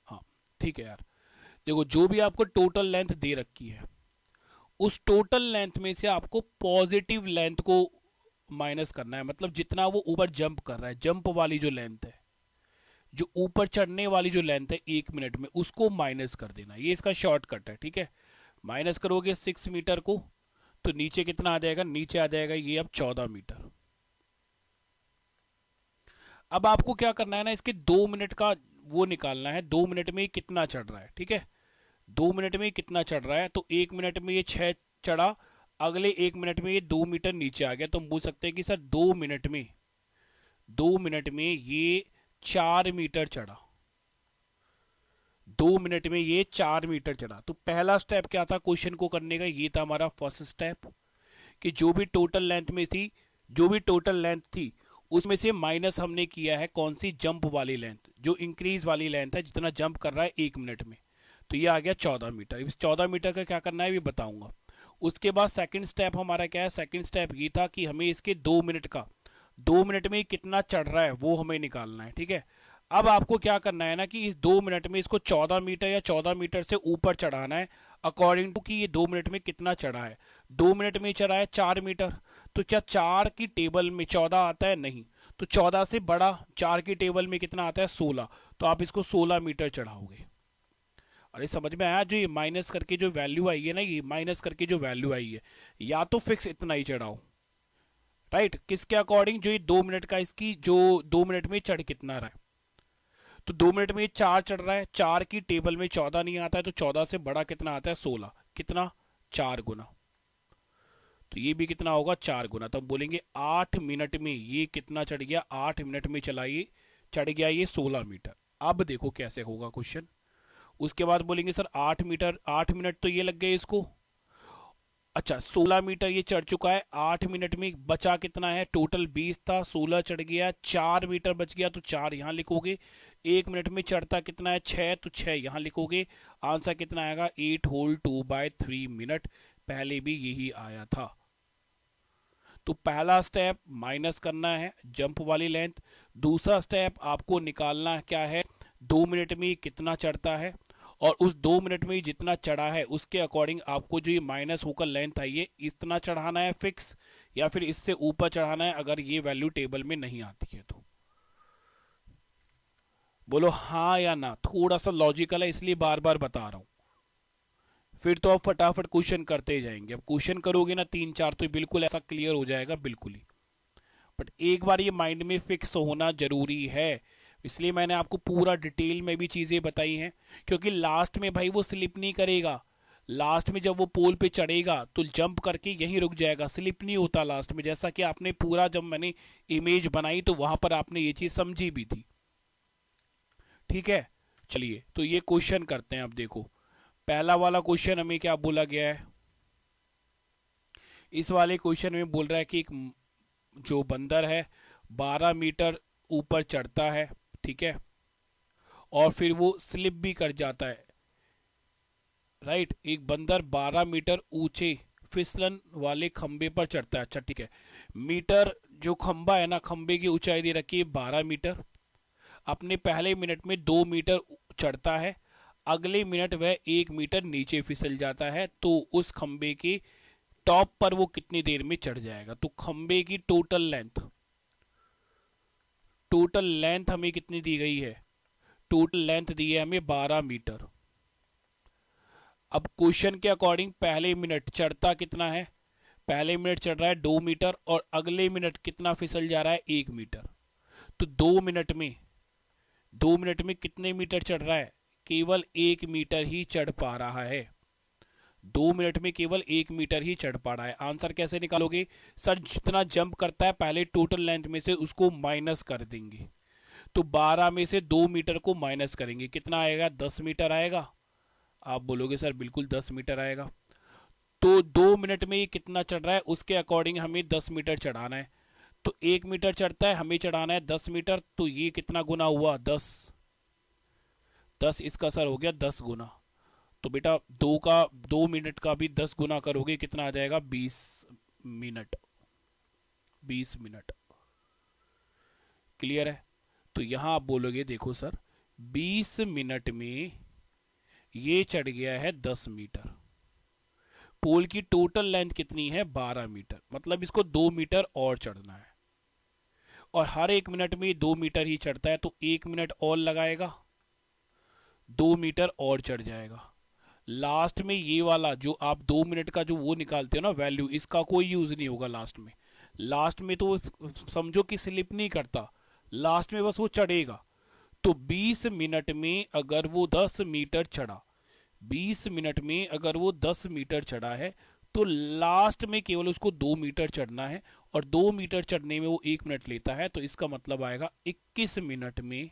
हाँ ठीक है यार, देखो जो भी आपको टोटल लेंथ दे रखी है, उस टोटल लेंथ में से आपको पॉजिटिव लेंथ को माइनस करना है। मतलब जितना वो ऊपर जंप कर रहा है, जंप वाली जो लेंथ है, जो ऊपर चढ़ने वाली जो लेंथ है 1 मिनट में, उसको माइनस कर देना। ये इसका शॉर्टकट है, ठीक है। माइनस करोगे 6 मीटर को, तो नीचे कितना आ जाएगा, नीचे आ जाएगा ये अब 14 मीटर। अब आपको क्या करना है ना, इसके 2 मिनट का वो निकालना है, 2 मिनट में ये कितना चढ़ रहा है, ठीक है। 2 मिनट में ये कितना चढ़ रहा है, तो 1 मिनट में ये 6 चढ़ा, अगले 1 मिनट में ये 2 मीटर नीचे आ गया। तो हम बोल सकते हैं कि सर 2 मिनट में ये 4 मीटर चढ़ा, 2 मिनट में ये 4 मीटर चढ़ा। तो पहला स्टेप क्या था क्वेश्चन को करने का, ये था हमारा फर्स्ट स्टेप, कि जो भी टोटल लेंथ में थी, जो भी टोटल लेंथ थी उसमें से माइनस हमने किया है कौन सी, जंप वाली लेंथ, जो इंक्रीज वाली लेंथ है, जितना जंप कर रहा है 1 मिनट में। तो ये आ गया 14 मीटर। इस 14 मीटर का क्या करना है ये बताऊंगा। उसके बाद सेकंड स्टेप हमारा क्या है, सेकंड स्टेप ये था कि हमें इसके 2 मिनट का, 2 मिनट में कितना चढ़ रहा है वो हमें निकालना है, ठीक है। अब आपको क्या करना है ना कि इस 2 मिनट में इसको 14 मीटर या 14 मीटर से ऊपर चढ़ाना है, अकॉर्डिंग टू कि ये 2 मिनट में कितना चढ़ा है। 2 मिनट में चढ़ा है 4 मीटर, तो क्या 4 की टेबल में 14 आता है, नहीं। तो 14 से बड़ा 4 की टेबल में कितना आता है, 16। तो आप इसको 16 मीटर चढ़ाओगे। अरे समझ में आया, जो ये माइनस करके जो वैल्यू आई है ना, ये माइनस करके जो वैल्यू आई है, या तो फिक्स इतना ही चढ़ाओ, राइट। किसके अकॉर्डिंग, जो ये 2 मिनट का, इसकी जो 2 मिनट में चढ़ कितना रहा है। तो 2 मिनट में ये 4 चढ़ रहा है, 4 की टेबल में 14 नहीं आता है, तो 14 से बड़ा कितना आता है, 16। कितना, 4 गुना। तो ये भी कितना होगा, 4 गुना। तो हम बोलेंगे 8 मिनट में ये कितना चढ़ गया, 8 मिनट में चला ये चढ़ गया ये 16 मीटर। अब देखो कैसे होगा क्वेश्चन। उसके बाद बोलेंगे सर 8 मीटर, 8 मिनट तो ये लग गए इसको, अच्छा 16 मीटर ये चढ़ चुका है। 8 मिनट में बचा कितना है, टोटल 20 था, 16 चढ़ गया, 4 मीटर बच गया, तो 4 यहां लिखोगे। 1 मिनट में चढ़ता कितना है, 6, तो 6 यहां लिखोगे। आंसर कितना आएगा, 8 होल 2/3 मिनट। पहले भी यही आया था। तो पहला स्टेप माइनस करना है जंप वाली लेंथ। दूसरा स्टेप आपको निकालना क्या है, 2 मिनट में कितना चढ़ता है, और उस 2 मिनट में जितना चढ़ा है उसके अकॉर्डिंग आपको जो ये माइनस होकर लेंथ आई है, इतना चढ़ाना है फिक्स, या फिर इससे ऊपर चढ़ाना है अगर ये वैल्यू टेबल में नहीं आती है तो। बोलो हाँ या ना, थोड़ा सा लॉजिकल है इसलिए बार बार बता रहा हूं। फिर तो आप फटाफट क्वेश्चन करते ही जाएंगे। अब क्वेश्चन करोगे ना 3-4 तो बिल्कुल ऐसा क्लियर हो जाएगा, बिल्कुल ही। बट एक बार ये माइंड में फिक्स होना जरूरी है, इसलिए मैंने आपको पूरा डिटेल में भी चीजें बताई हैं। क्योंकि लास्ट में भाई वो स्लिप नहीं करेगा, लास्ट में जब वो पोल पे चढ़ेगा तो जंप करके यहीं रुक जाएगा, स्लिप नहीं होता लास्ट में। जैसा कि आपने पूरा, जब मैंने इमेज बनाई तो वहां पर आपने ये चीज समझी भी थी, ठीक है। चलिए तो ये क्वेश्चन करते हैं। अब देखो पहला वाला क्वेश्चन हमें क्या बोला गया है, इस वाले क्वेश्चन में बोल रहा है कि एक जो बंदर है 12 मीटर ऊपर चढ़ता है, ठीक है, और फिर वो स्लिप भी कर जाता है, राइट। एक बंदर 12 मीटर ऊंचे फिसलन वाले खंबे पर चढ़ता है, अच्छा ठीक है। मीटर जो खंबा है ना, खंबे की ऊंचाई दे रखी है 12 मीटर। अपने पहले मिनट में 2 मीटर चढ़ता है, अगले मिनट वह 1 मीटर नीचे फिसल जाता है। तो उस खंबे के टॉप पर वो कितनी देर में चढ़ जाएगा। तो खंबे की टोटल लेंथ हमें कितनी दी गई है, टोटल लेंथ दी है हमें 12 मीटर। अब क्वेश्चन के अकॉर्डिंग पहले मिनट चढ़ता कितना है, पहले मिनट चढ़ रहा है 2 मीटर, और अगले मिनट कितना फिसल जा रहा है, 1 मीटर। तो 2 मिनट में कितने मीटर चढ़ रहा है, केवल 1 मीटर ही चढ़ पा रहा है। 2 मिनट में केवल 1 मीटर ही चढ़ पा रहा है। आंसर कैसे निकालोगे, सर जितना जंप करता है पहले टोटल लेंथ में से उसको माइनस कर देंगे। तो 12 में से 2 मीटर को माइनस करेंगे, कितना आएगा, 10 मीटर आएगा। आप बोलोगे सर बिल्कुल 10 मीटर आएगा। तो 2 मिनट में ये कितना चढ़ रहा है उसके अकॉर्डिंग हमें 10 मीटर चढ़ाना है। तो 1 मीटर चढ़ता है, हमें चढ़ाना है 10 मीटर, तो ये कितना गुना हुआ, 10। 10 इसका सर हो गया 10 गुना। तो बेटा 2 मिनट का भी 10 गुना करोगे कितना आ जाएगा, 20 मिनट। 20 मिनट। क्लियर है? तो यहां आप बोलोगे देखो सर 20 मिनट में ये चढ़ गया है 10 मीटर। पोल की टोटल लेंथ कितनी है, 12 मीटर, मतलब इसको 2 मीटर और चढ़ना है। और हर 1 मिनट में 2 मीटर ही चढ़ता है, तो 1 मिनट और लगाएगा, 2 मीटर और चढ़ जाएगा। लास्ट में ये वाला जो आप 2 मिनट का जो वो निकालते हो ना वैल्यू, इसका कोई यूज नहीं होगा लास्ट में। लास्ट में तो समझो कि स्लिप नहीं करता, लास्ट में बस वो चढ़ेगा। तो 20 मिनट में अगर वो 10 मीटर चढ़ा, 20 मिनट में अगर वो 10 मीटर चढ़ा है, तो लास्ट में केवल उसको 2 मीटर चढ़ना है। और 2 मीटर चढ़ने में वो 1 मिनट लेता है, तो इसका मतलब आएगा 21 मिनट में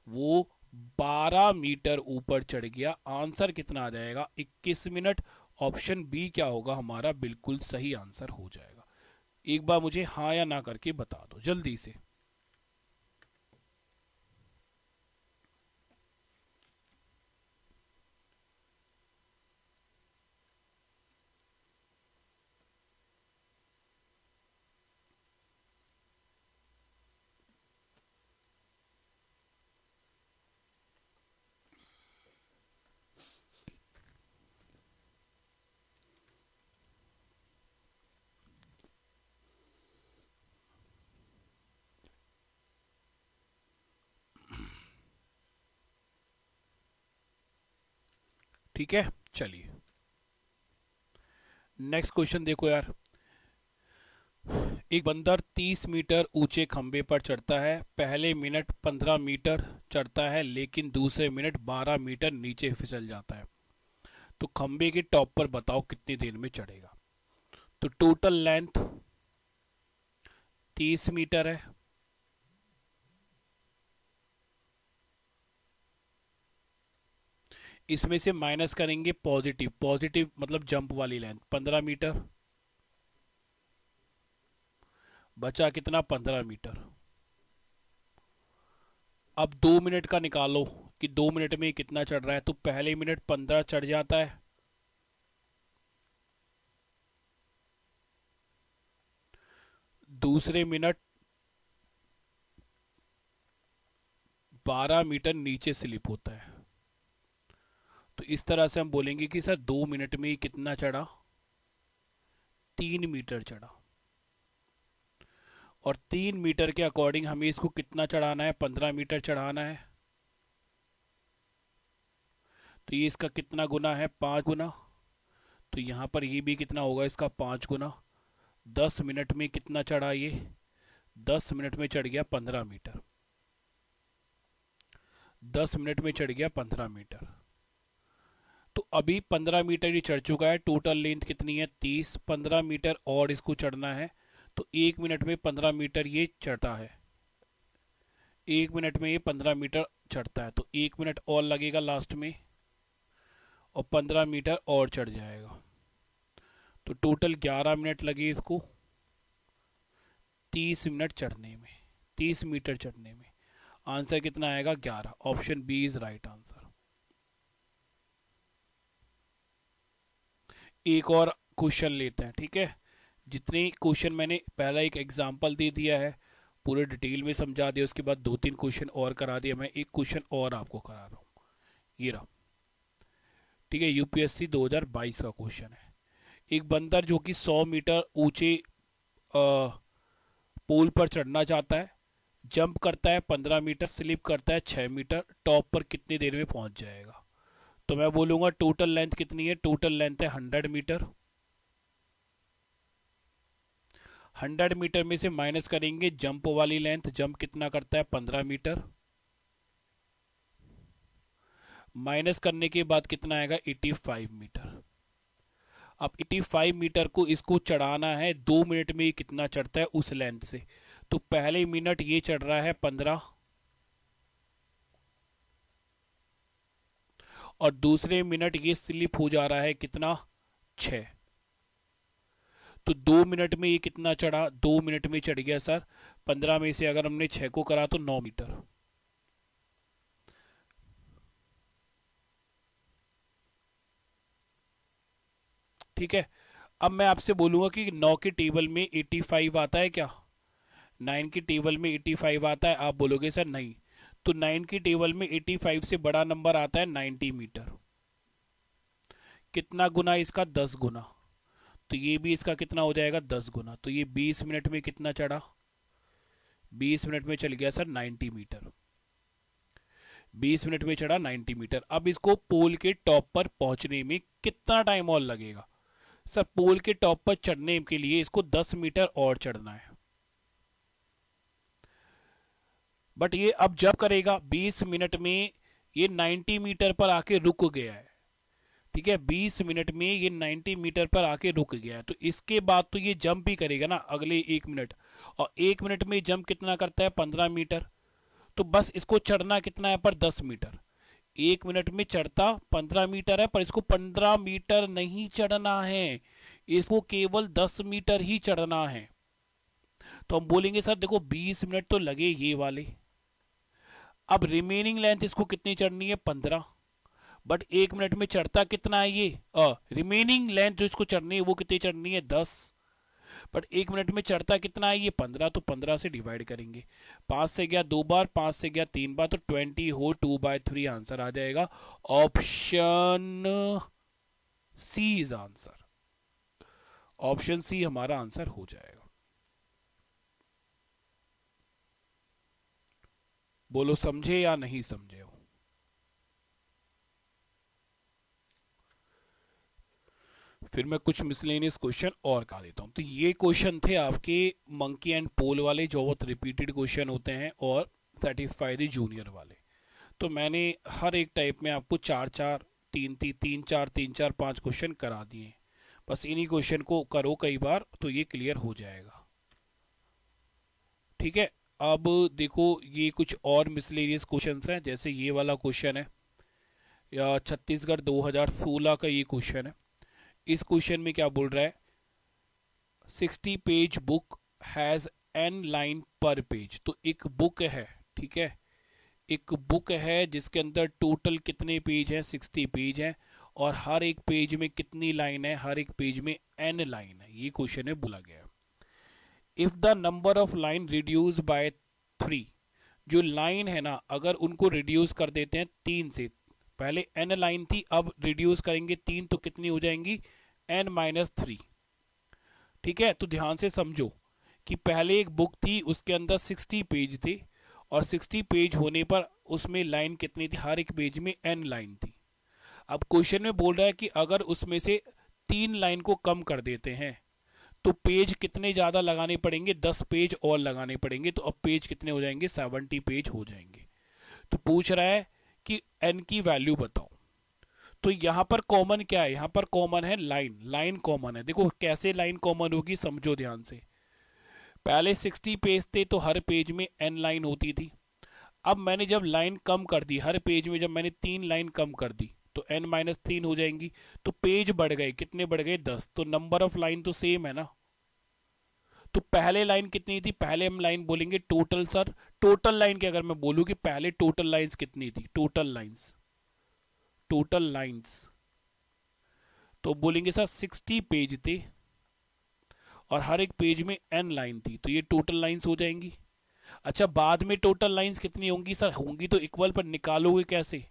वो 12 मीटर ऊपर चढ़ गया। आंसर कितना आ जाएगा, 21 मिनट। ऑप्शन बी क्या होगा हमारा, बिल्कुल सही आंसर हो जाएगा। एक बार मुझे हाँ या ना करके बता दो जल्दी से। ठीक है, चलिए नेक्स्ट क्वेश्चन देखो यार। एक बंदर 30 मीटर ऊंचे खंबे पर चढ़ता है। पहले मिनट 15 मीटर चढ़ता है, लेकिन दूसरे मिनट 12 मीटर नीचे फिसल जाता है। तो खंबे के टॉप पर बताओ कितनी देर में चढ़ेगा। तो टोटल लेंथ 30 मीटर है, इसमें से माइनस करेंगे पॉजिटिव, पॉजिटिव मतलब जंप वाली लेंथ 15 मीटर, बचा कितना 15 मीटर। अब 2 मिनट का निकालो कि 2 मिनट में कितना चढ़ रहा है। तो पहले मिनट 15 चढ़ जाता है, दूसरे मिनट 12 मीटर नीचे स्लिप होता है। तो इस तरह से हम बोलेंगे कि सर 2 मिनट में कितना चढ़ा, 3 मीटर चढ़ा। और 3 मीटर के अकॉर्डिंग हमें इसको कितना चढ़ाना है, 15 मीटर चढ़ाना है। तो ये इसका कितना गुना है, 5 गुना। तो यहां पर ये भी कितना होगा, इसका 5 गुना। 10 मिनट में कितना चढ़ा ये, 10 मिनट में चढ़ गया 15 मीटर। 10 मिनट में चढ़ गया 15 मीटर। तो अभी 15 मीटर ही चढ़ चुका है। टोटल लेंथ कितनी है, 30। 15 मीटर और इसको चढ़ना है। तो 1 मिनट में 15 मीटर ये चढ़ता है, 1 मिनट में ये 15 मीटर चढ़ता है। तो 1 मिनट और लगेगा लास्ट में, और 15 मीटर और चढ़ जाएगा। तो टोटल 11 मिनट लगे इसको 30 मिनट चढ़ने में, 30 मीटर चढ़ने में। आंसर कितना आएगा, 11। Option B is right answer. एक और क्वेश्चन लेते हैं, ठीक है। जितने क्वेश्चन मैंने पहला एक एग्जांपल दे दिया है, पूरे डिटेल में समझा दिया, उसके बाद 2-3 क्वेश्चन और करा दिया। मैं एक क्वेश्चन और आपको करा रहा हूँ, ये रहा, ठीक है। यूपीएससी 2022 का क्वेश्चन है। एक बंदर जो कि 100 मीटर ऊंचे पोल पर चढ़ना चाहता है, जंप करता है 15 मीटर, स्लिप करता है 6 मीटर, टॉप पर कितनी देर में पहुंच जाएगा। तो मैं बोलूंगा टोटल लेंथ कितनी है, टोटल लेंथ है 100 मीटर। 100 मीटर में से माइनस करेंगे जंप वाली लेंथ, जंप कितना करता है 15 मीटर, माइनस करने के बाद कितना आएगा 85 मीटर। अब 85 मीटर को इसको चढ़ाना है 2 मिनट में, कितना चढ़ता है उस लेंथ से। तो पहले मिनट ये चढ़ रहा है 15, और दूसरे मिनट ये स्लिप हो जा रहा है कितना 6। तो 2 मिनट में ये कितना चढ़ा? 2 मिनट में चढ़ गया सर 15 में से अगर हमने 6 को करा तो 9 मीटर। ठीक है, अब मैं आपसे बोलूंगा कि 9 के टेबल में 85 आता है क्या? 9 की टेबल में 85 आता है? आप बोलोगे सर नहीं। तो 9 की टेबल में 85 से बड़ा नंबर आता है 90 मीटर। कितना गुना इसका? 10 गुना। तो ये भी इसका कितना हो जाएगा? 10 गुना। तो ये 20 मिनट में कितना चढ़ा? 20 मिनट में चल गया सर 90 मीटर। 20 मिनट में चढ़ा 90 मीटर। अब इसको पोल के टॉप पर पहुंचने में कितना टाइम और लगेगा? सर पोल के टॉप पर चढ़ने के लिए इसको 10 मीटर और चढ़ना है। बट ये अब जब करेगा 20 मिनट में ये 90 मीटर पर आके रुक गया है। ठीक है, 20 मिनट में ये 90 मीटर पर आके रुक गया है। तो इसके बाद तो ये जंप ही करेगा ना अगले 1 मिनट। और 1 मिनट में जंप कितना करता है? 15 मीटर। तो बस इसको चढ़ना कितना है पर? 10 मीटर। 1 मिनट में चढ़ता 15 मीटर है, पर इसको 15 मीटर नहीं चढ़ना है, इसको केवल 10 मीटर ही चढ़ना है। तो हम बोलेंगे सर देखो 20 मिनट तो लगे ये वाले। अब रिमेनिंग लेंथ इसको कितनी चढ़नी है? 15। बट 1 मिनट में चढ़ता कितना है ये? रिमेनिंग लेंथ जो इसको चढ़नी है वो कितनी चढ़नी है? 10। बट 1 मिनट में चढ़ता कितना है ये? 15। तो 15 से डिवाइड करेंगे। 5 से गया 2 बार, 5 से गया 3 बार, तो 20 हो 2/3 आंसर आ जाएगा। Option C is answer. Option C हमारा आंसर हो जाएगा। बोलो समझे या नहीं समझे हो? फिर मैं कुछ मिसलेनियस क्वेश्चन और का देता हूं। तो ये क्वेश्चन थे आपके मंकी एंड पोल वाले, जो बहुत रिपीटेड क्वेश्चन होते हैं, और सेटिस्फाई द जूनियर वाले। तो मैंने हर एक टाइप में आपको 4-4, 3-3, 3-4, 5 क्वेश्चन करा दिए। बस इन्हीं क्वेश्चन को करो कई बार तो ये क्लियर हो जाएगा। ठीक है, अब देखो ये कुछ और मिसलेनियस क्वेश्चंस हैं। जैसे ये वाला क्वेश्चन है, या छत्तीसगढ़ 2016 का ये क्वेश्चन है। इस क्वेश्चन में क्या बोल रहा है? 60 page book has n line पर पेज। तो एक बुक है, ठीक है, एक बुक है जिसके अंदर टोटल कितने पेज हैं? 60 पेज हैं। और हर एक पेज में कितनी लाइन है? हर एक पेज में n लाइन है। ये क्वेश्चन में बोला गया है। If the number of line reduce by 3, जो लाइन है ना अगर उनको रिड्यूस कर देते हैं 3 से, पहले n लाइन थी अब रिड्यूस करेंगे 3, तो कितनी हो जाएंगी? n-3। ठीक है, तो ध्यान से समझो कि पहले एक बुक थी उसके अंदर 60 पेज थे, और 60 पेज होने पर उसमें लाइन कितनी थी? हर एक पेज में n लाइन थी। अब क्वेश्चन में बोल रहा है कि अगर उसमें से 3 लाइन को कम कर देते हैं तो पेज कितने ज्यादा लगाने पड़ेंगे? 10 पेज और लगाने पड़ेंगे। तो अब पेज कितने हो जाएंगे? 70 पेज हो जाएंगे। तो पूछ रहा है कि n की वैल्यू बताओ। तो यहां पर कॉमन क्या है? यहां पर कॉमन है लाइन। लाइन कॉमन है। देखो कैसे लाइन कॉमन होगी, समझो ध्यान से। पहले 60 पेज थे तो हर पेज में n लाइन होती थी। अब मैंने जब लाइन कम कर दी हर पेज में, जब मैंने 3 लाइन कम कर दी तो n-3 हो जाएंगी। तो पेज बढ़ गए, कितने बढ़ गए? 10। तो नंबर ऑफ लाइन तो सेम है ना। तो पहले लाइन कितनी थी? पहले हम लाइन बोलेंगे टोटल। सर टोटल लाइन की अगर मैं बोलूं कि पहले टोटल लाइंस कितनी थी? टोटल लाइंस, टोटल लाइंस, तो बोलेंगे सर 60 पेज थे और हर एक पेज में n लाइन थी, तो ये टोटल लाइंस हो जाएंगी। अच्छा, बाद में टोटल लाइंस कितनी होंगी? सर होंगी तो इक्वल, पर निकालोगे कैसे?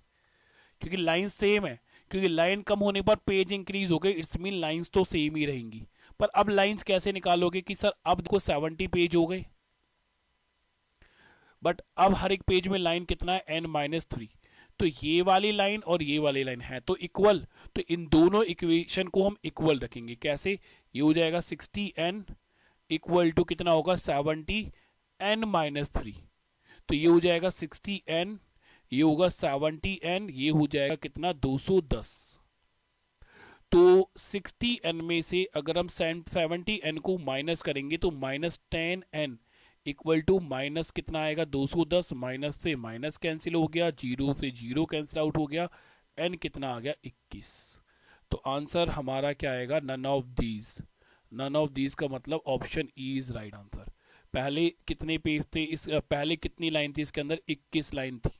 क्योंकि लाइन सेम है। क्योंकि लाइन कम होने पर पेज इंक्रीज हो गए, इट्स मीन लाइंस तो सेम ही रहेंगी। पर अब लाइंस कैसे निकालोगे कि सर अब देखो 70 पेज हो गए, बट अब हर एक पेज में लाइन कितना है? n-3। तो ये वाली लाइन और ये वाली लाइन है तो इक्वल। तो इन दोनों इक्वेशन को हम इक्वल रखेंगे। कैसे? ये हो जाएगा 60n इक्वल टू कितना होगा? 70n-3। तो ये हो जाएगा 60n, ये होगा 70n, ये हो जाएगा कितना? 210। तो 60n में से अगर हम 70n को माइनस करेंगे तो -10n इक्वल टू माइनस कितना आएगा? 210। माइनस से माइनस कैंसिल हो गया, जीरो से जीरो कैंसिल आउट हो गया, n कितना आ गया? 21। तो आंसर हमारा क्या आएगा, none of these. None of these का मतलब option E is right answer. पहले कितने पेज थे इस, पहले कितनी लाइन थी इसके अंदर, 21 लाइन थी।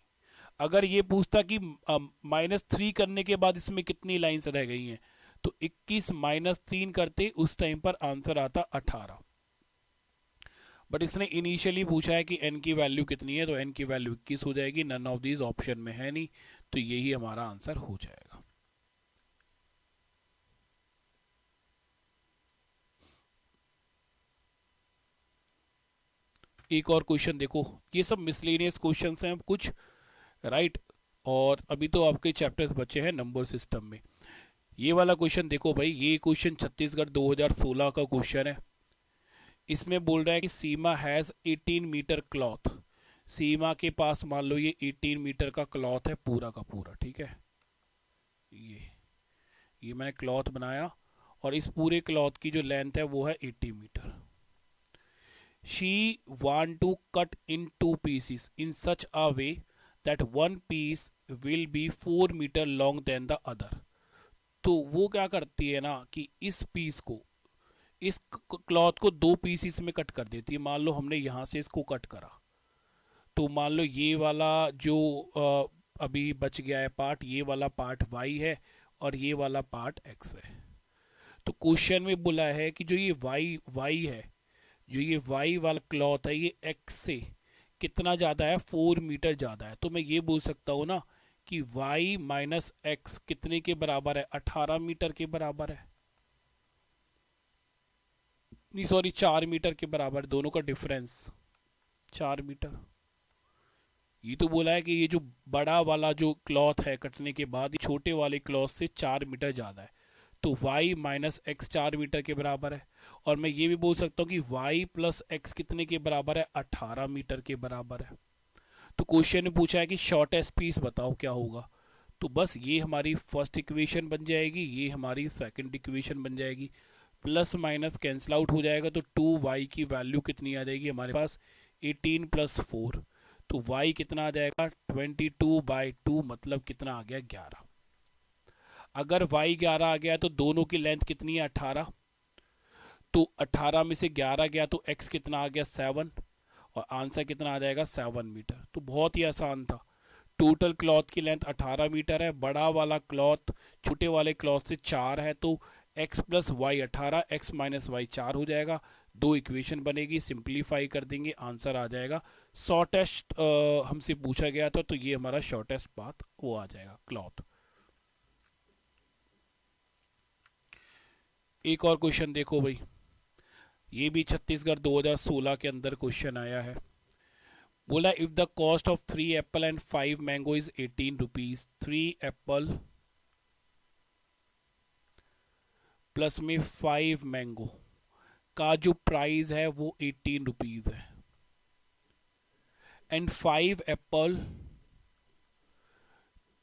अगर ये पूछता कि -3 करने के बाद इसमें कितनी लाइंस रह गई हैं, तो 21 -3 करते उस टाइम पर आंसर आता 18। बट इसने इनिशियली पूछा है कि n की वैल्यू कितनी है, तो n की वैल्यू 21 हो जाएगी। नन ऑफ दीज ऑप्शन में है नहीं, तो यही हमारा आंसर हो जाएगा। एक और क्वेश्चन देखो, ये सब मिसलेनियस क्वेश्चंस हैं कुछ, राइट। और अभी तो आपके चैप्टर्स बचे हैं नंबर सिस्टम में। ये वाला क्वेश्चन देखो भाई, ये क्वेश्चन छत्तीसगढ़ 2016 का क्वेश्चन है। इसमें बोल रहा है कि सीमा हैज 18 मीटर क्लॉथ। सीमा के पास मान लो ये 18 मीटर का क्लॉथ है पूरा का पूरा, ठीक है। ये मैंने क्लॉथ बनाया और इस पूरे क्लॉथ की जो लेंथ है वो है 80 meter. She want to cut in 2 pieces in such a way that one piece will be 4 meter long than the other. तो वो क्या करती है ना कि इस पीस को, इस क्लॉथ को 2 पीसीस में कट कर देती है। मान लो हमने यहां से इसको कट करा, तो मान लो ये वाला जो अभी बच गया है पार्ट, ये वाला पार्ट y है और ये वाला पार्ट x है। तो क्वेश्चन में बोला है कि जो ये y है, जो ये y वाला क्लॉथ है, ये x से कितना ज़्यादा है, 4 मीटर ज़्यादा है। तो मैं ये बोल सकता हूँ ना कि y माइनस एक्स कितने के बराबर है, 18 मीटर के बराबर है। नहीं सॉरी, 4 मीटर के बराबर, दोनों का डिफरेंस 4 मीटर। ये तो बोला है कि ये जो बड़ा वाला जो क्लॉथ है कटने के बाद, ये छोटे वाले क्लॉथ से 4 मीटर ज़्यादा है। तो y माइनस एक्स 4 मीटर के बराबर है। और मैं ये भी बोल सकता हूँ कि y प्लस एक्स कितने के बराबर है, 18 मीटर के बराबर है। तो क्वेश्चन में पूछा है कि शॉर्टेस्ट पीस बताओ क्या होगा। तो बस ये हमारी फर्स्ट इक्वेशन बन जाएगी, ये हमारी सेकंड इक्वेशन बन जाएगी। प्लस माइनस कैंसिल आउट हो जाएगा, तो 2y की वैल्यू कितनी आ जाएगी हमारे पास, 18 प्लस 4। तो y कितना आ जाएगा, 22/2, मतलब कितना आ गया, 11। अगर y 11 आ गया तो दोनों की लेंथ कितनी है, 18। तो 18 में से 11 गया तो x कितना आ गया, 7। और आंसर कितना आ जाएगा, 7 मीटर। तो बहुत ही आसान था। टोटल क्लॉथ की लेंथ 18 मीटर है, बड़ा वाला क्लॉथ छोटे वाले क्लॉथ से 4 है, तो x plus Y 18, x minus Y 4 हो जाएगा। दो इक्वेशन बनेगी, सिंप्लीफाई कर देंगे, आंसर आ जाएगा। शॉर्टेस्ट हमसे पूछा गया था, तो ये हमारा शॉर्टेस्ट पाथ वो आ जाएगा, क्लॉथ। एक और क्वेश्चन देखो भाई, ये भी छत्तीसगढ़ 2016 के अंदर क्वेश्चन आया है। बोला if the cost of 3 Apple and 5 mango is 18 rupees, 3 Apple plus में 5 मैंगो का जो प्राइस है वो 18 रुपीज है, एंड 5 एप्पल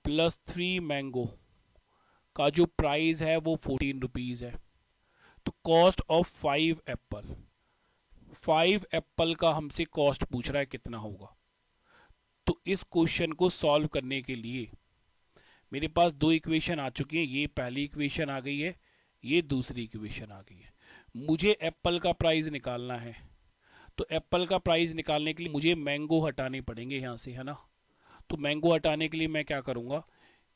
प्लस 3 मैंगो का जो प्राइस है वो 14 रुपीज है। तो कॉस्ट ऑफ 5 एप्पल, 5 एप्पल का हमसे कॉस्ट पूछ रहा है कितना होगा। तो इस क्वेश्चन को सॉल्व करने के लिए मेरे पास दो इक्वेशन आ चुकी हैं। ये पहली इक्वेशन आ गई है, ये दूसरी इक्वेशन आ गई है। मुझे एप्पल का प्राइस निकालना है, तो एप्पल का प्राइस निकालने के लिए मुझे मैंगो हटाने पड़ेंगे यहाँ से, है ना। तो मैंगो हटाने के लिए मैं क्या करूँगा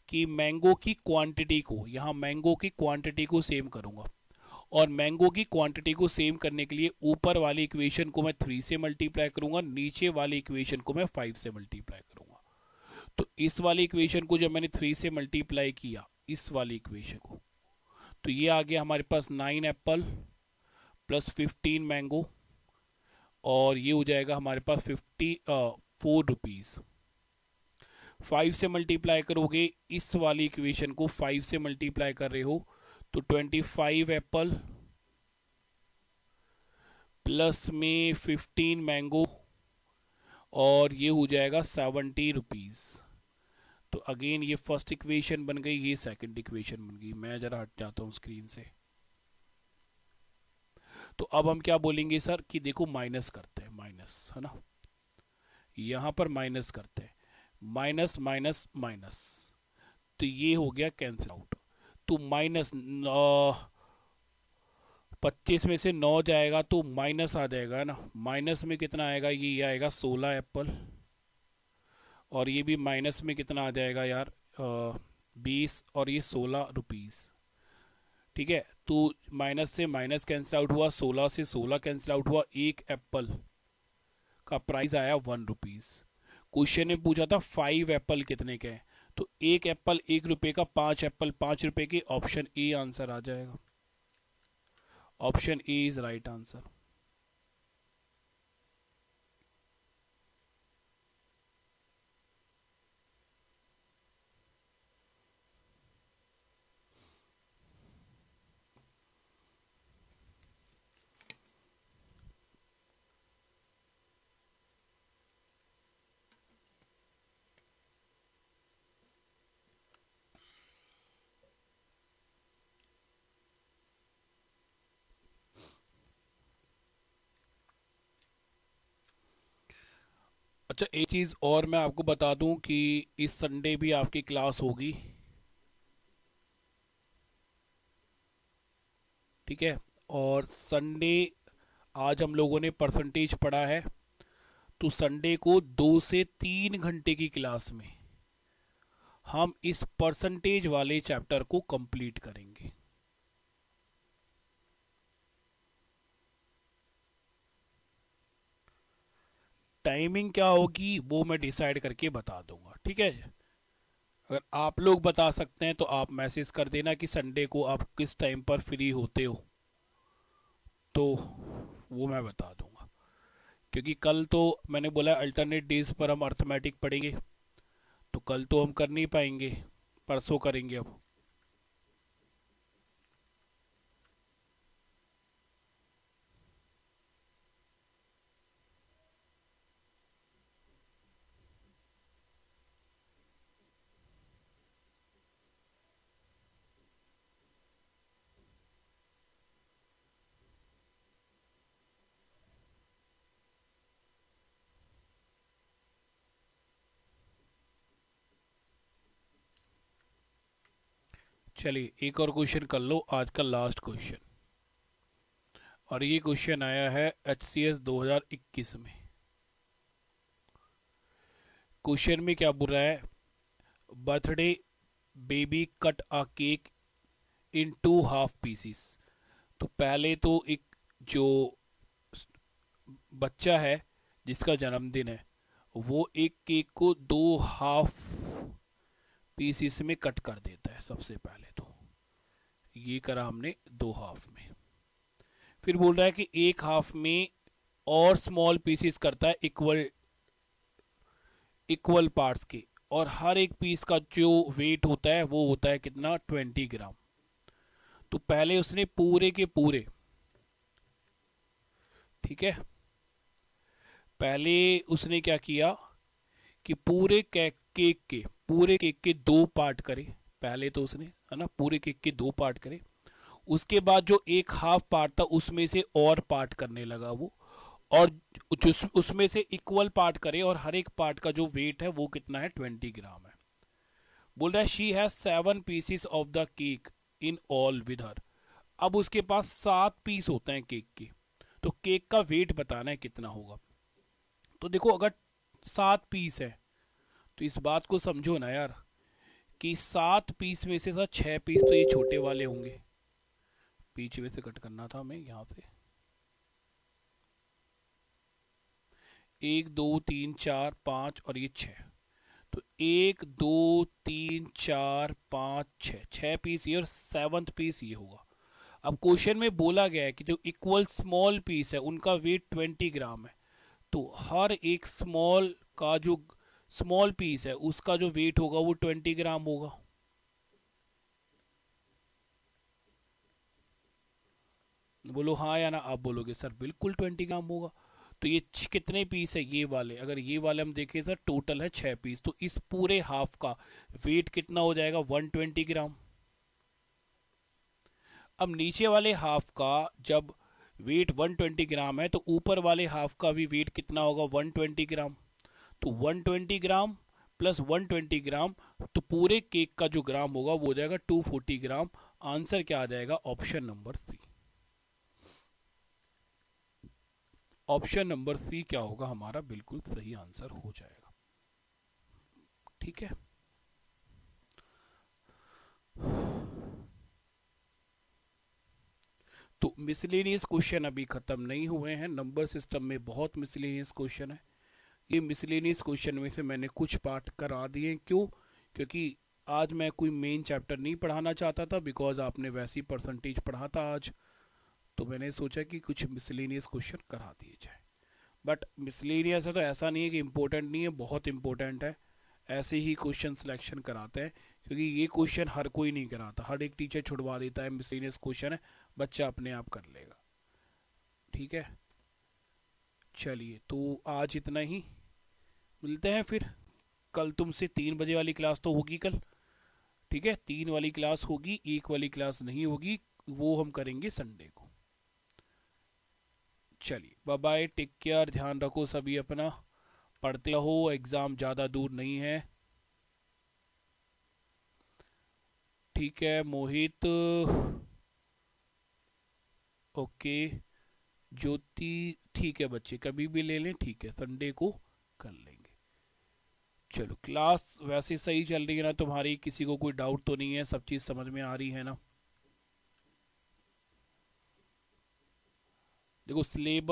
कि मैंगो की क्वांटिटी को, यहाँ मैंगो की क्वांटिटी को सेम करूँगा। और मैंगो की क्वांटिटी को सेम करने के लिए ऊपर वाली इक्वेशन को मैं 3 से मल्टीप्लाई करूँगा, नीचे वाली इक्वेशन को मैं 5 से मल्टीप्लाई करूँगा। तो इस वाली इक्वेशन को जब मैंने 3 से मल्टीप्लाई किया, इस वाली इक्वेशन को, तो ये आ गया हमारे पास 9 एप्पल प्लस 15 मैंगो, और ये हो जाएगा हमारे पास 4 रुपीज़। 5 से मल्टीप्लाई करोगे, इस वाली इक्वेशन को 5 से मल्टीप्लाई कर रहे हो, तो 25 एप्पल प्लस में 15 मैंगो, और ये हो जाएगा 70 रुपीज़। तो अगेन ये फर्स्ट इक्वेशन बन गई, ये सेकंड इक्वेशन बन गई। मैं जरा हट जाता हूँ स्क्रीन से। तो अब हम क्या बोलेंगे सर कि देखो माइनस करते हैं, माइनस, है ना, यहां पर माइनस करते हैं, माइनस माइनस माइनस, तो ये हो गया कैंसिल आउट। तो माइनस 25 में से 9 जाएगा तो माइनस आ जाएगा ना। माइनस में कितना आएगा, ये आएगा 16 एप्पल। और ये भी माइनस में कितना आ जाएगा यार, 20 और ये 16 रुपीज़। ठीक है, तो माइनस से माइनस कैंसिल आउट हुआ, 16 से 16 कैंसिल आउट हुआ, एक एप्पल का प्राइस आया 1 रुपीज़। क्वेश्चन ने पूछा था 5 एप्पल कितने के हैं, तो एक एप्पल 1 रुपये का, 5 एप्पल 5 रुपये के। ऑप्शन ए आंसर आ जाएगा। Option A is right answer. अच्छा, एक चीज़ और मैं आपको बता दूं कि इस संडे भी आपकी क्लास होगी। ठीक है, और संडे आज हम लोगों ने परसेंटेज पढ़ा है, तो संडे को 2 से 3 घंटे की क्लास में हम इस परसेंटेज वाले चैप्टर को कंप्लीट करेंगे। टाइमिंग क्या होगी वो मैं डिसाइड करके बता दूंगा। ठीक है, अगर आप लोग बता सकते हैं तो आप मैसेज कर देना कि संडे को आप किस टाइम पर फ्री होते हो, तो वो मैं बता दूंगा। क्योंकि कल तो मैंने बोला अल्टरनेट डेज पर हम अर्थमेटिक पढ़ेंगे, तो कल तो हम कर नहीं पाएंगे, परसों करेंगे अब। चलिए एक और क्वेश्चन कर लो, आज का लास्ट क्वेश्चन। और ये क्वेश्चन आया है HCS 2021 में। क्वेश्चन में क्या बोल रहा है, birthday baby cut a cake in 2 half pieces. तो पहले तो एक जो बच्चा है जिसका जन्मदिन है, वो एक केक को 2 हाफ पीसीस में कट कर देता है। सबसे पहले तो ये करा हमने 2 हाफ में। फिर बोल रहा है कि एक हाफ में और स्मॉल पीसीस करता है इक्वल इक्वल पार्ट्स के, और हर एक पीस का जो वेट होता है वो होता है कितना, 20 ग्राम। तो पहले उसने पूरे के पूरे, ठीक है, पहले उसने क्या किया कि पूरे केक के 2 पार्ट करे। पहले तो उसने, है ना, पूरे केक के 2 पार्ट करे। उसके बाद जो एक हाफ पार्ट था उसमें से और पार्ट करने लगा वो, और उसमें से इक्वल पार्ट करे, और हर एक पार्ट का जो वेट है वो कितना है, 20 ग्राम है। बोल रहा है she has 7 pieces of the cake in all with her. अब उसके पास 7 पीस होते हैं केक के, तो केक का वेट बताना है कितना होगा। तो देखो, अगर 7 पीस है तो इस बात को समझो ना यार, कि 7 पीस में से सर 6 पीस तो ये छोटे वाले होंगे। पीछे में से कट करना था हमें यहां से, 1 2 3 4 5 और ये 6। तो 1 2 3 4 5 6, 6 पीस ये और 7th पीस ये होगा। अब क्वेश्चन में बोला गया है कि जो इक्वल स्मॉल पीस है उनका वेट 20 ग्राम है, तो हर एक स्मॉल का जो स्मॉल पीस है उसका जो वेट होगा वो 20 ग्राम होगा। बोलो हाँ या ना, आप बोलोगे सर बिल्कुल 20 ग्राम होगा। तो ये कितने पीस है, ये वाले, अगर ये वाले हम देखें सर टोटल है 6 पीस, तो इस पूरे हाफ का वेट कितना हो जाएगा, 120 ग्राम। अब नीचे वाले हाफ का जब वेट 120 ग्राम है, तो ऊपर वाले हाफ का भी वेट कितना होगा, 120 ग्राम। तो 120 ग्राम प्लस 120 ग्राम, तो पूरे केक का जो ग्राम होगा वो हो जाएगा 240 ग्राम। आंसर क्या आ जाएगा? Option number C. Option number C क्या होगा हमारा? बिल्कुल सही आंसर हो जाएगा। ठीक है, तो मिसलेनियस क्वेश्चन अभी खत्म नहीं हुए हैं। नंबर सिस्टम में बहुत मिसलेनियस क्वेश्चन है। ये मिसलेनियस क्वेश्चन में से मैंने कुछ पार्ट करा दिए। क्यों? क्योंकि आज मैं कोई मेन चैप्टर नहीं पढ़ाना चाहता था, बिकॉज आपने वैसी परसेंटेज पढ़ा था आज, तो मैंने सोचा कि कुछ मिसलेनियस क्वेश्चन करा दिए जाए। बट मिसलेनियस है तो ऐसा नहीं है कि इम्पोर्टेंट नहीं है, बहुत इंपॉर्टेंट है। ऐसे ही क्वेश्चन सिलेक्शन कराते हैं, क्योंकि ये क्वेश्चन हर कोई नहीं कराता, हर एक टीचर छुड़वा देता है। मिसलेनियस क्वेश्चन है, बच्चा अपने आप कर लेगा। ठीक है, चलिए तो आज इतना ही, मिलते हैं फिर कल। तुमसे 3 बजे वाली क्लास तो होगी कल, ठीक है? 3 वाली क्लास होगी, 1 वाली क्लास नहीं होगी, वो हम करेंगे संडे को। चलिए बाय बाय, टेक केयर, ध्यान रखो सभी अपना, पढ़ते रहो, एग्जाम ज़्यादा दूर नहीं है। ठीक है मोहित, ओके, ज्योति, ठीक है बच्चे, कभी भी ले लें, ठीक है, संडे को कर लेंगे। चलो, क्लास वैसे सही चल रही है ना तुम्हारी? किसी को कोई डाउट तो नहीं है? सब चीज़ समझ में आ रही है ना? देखो सिलेबस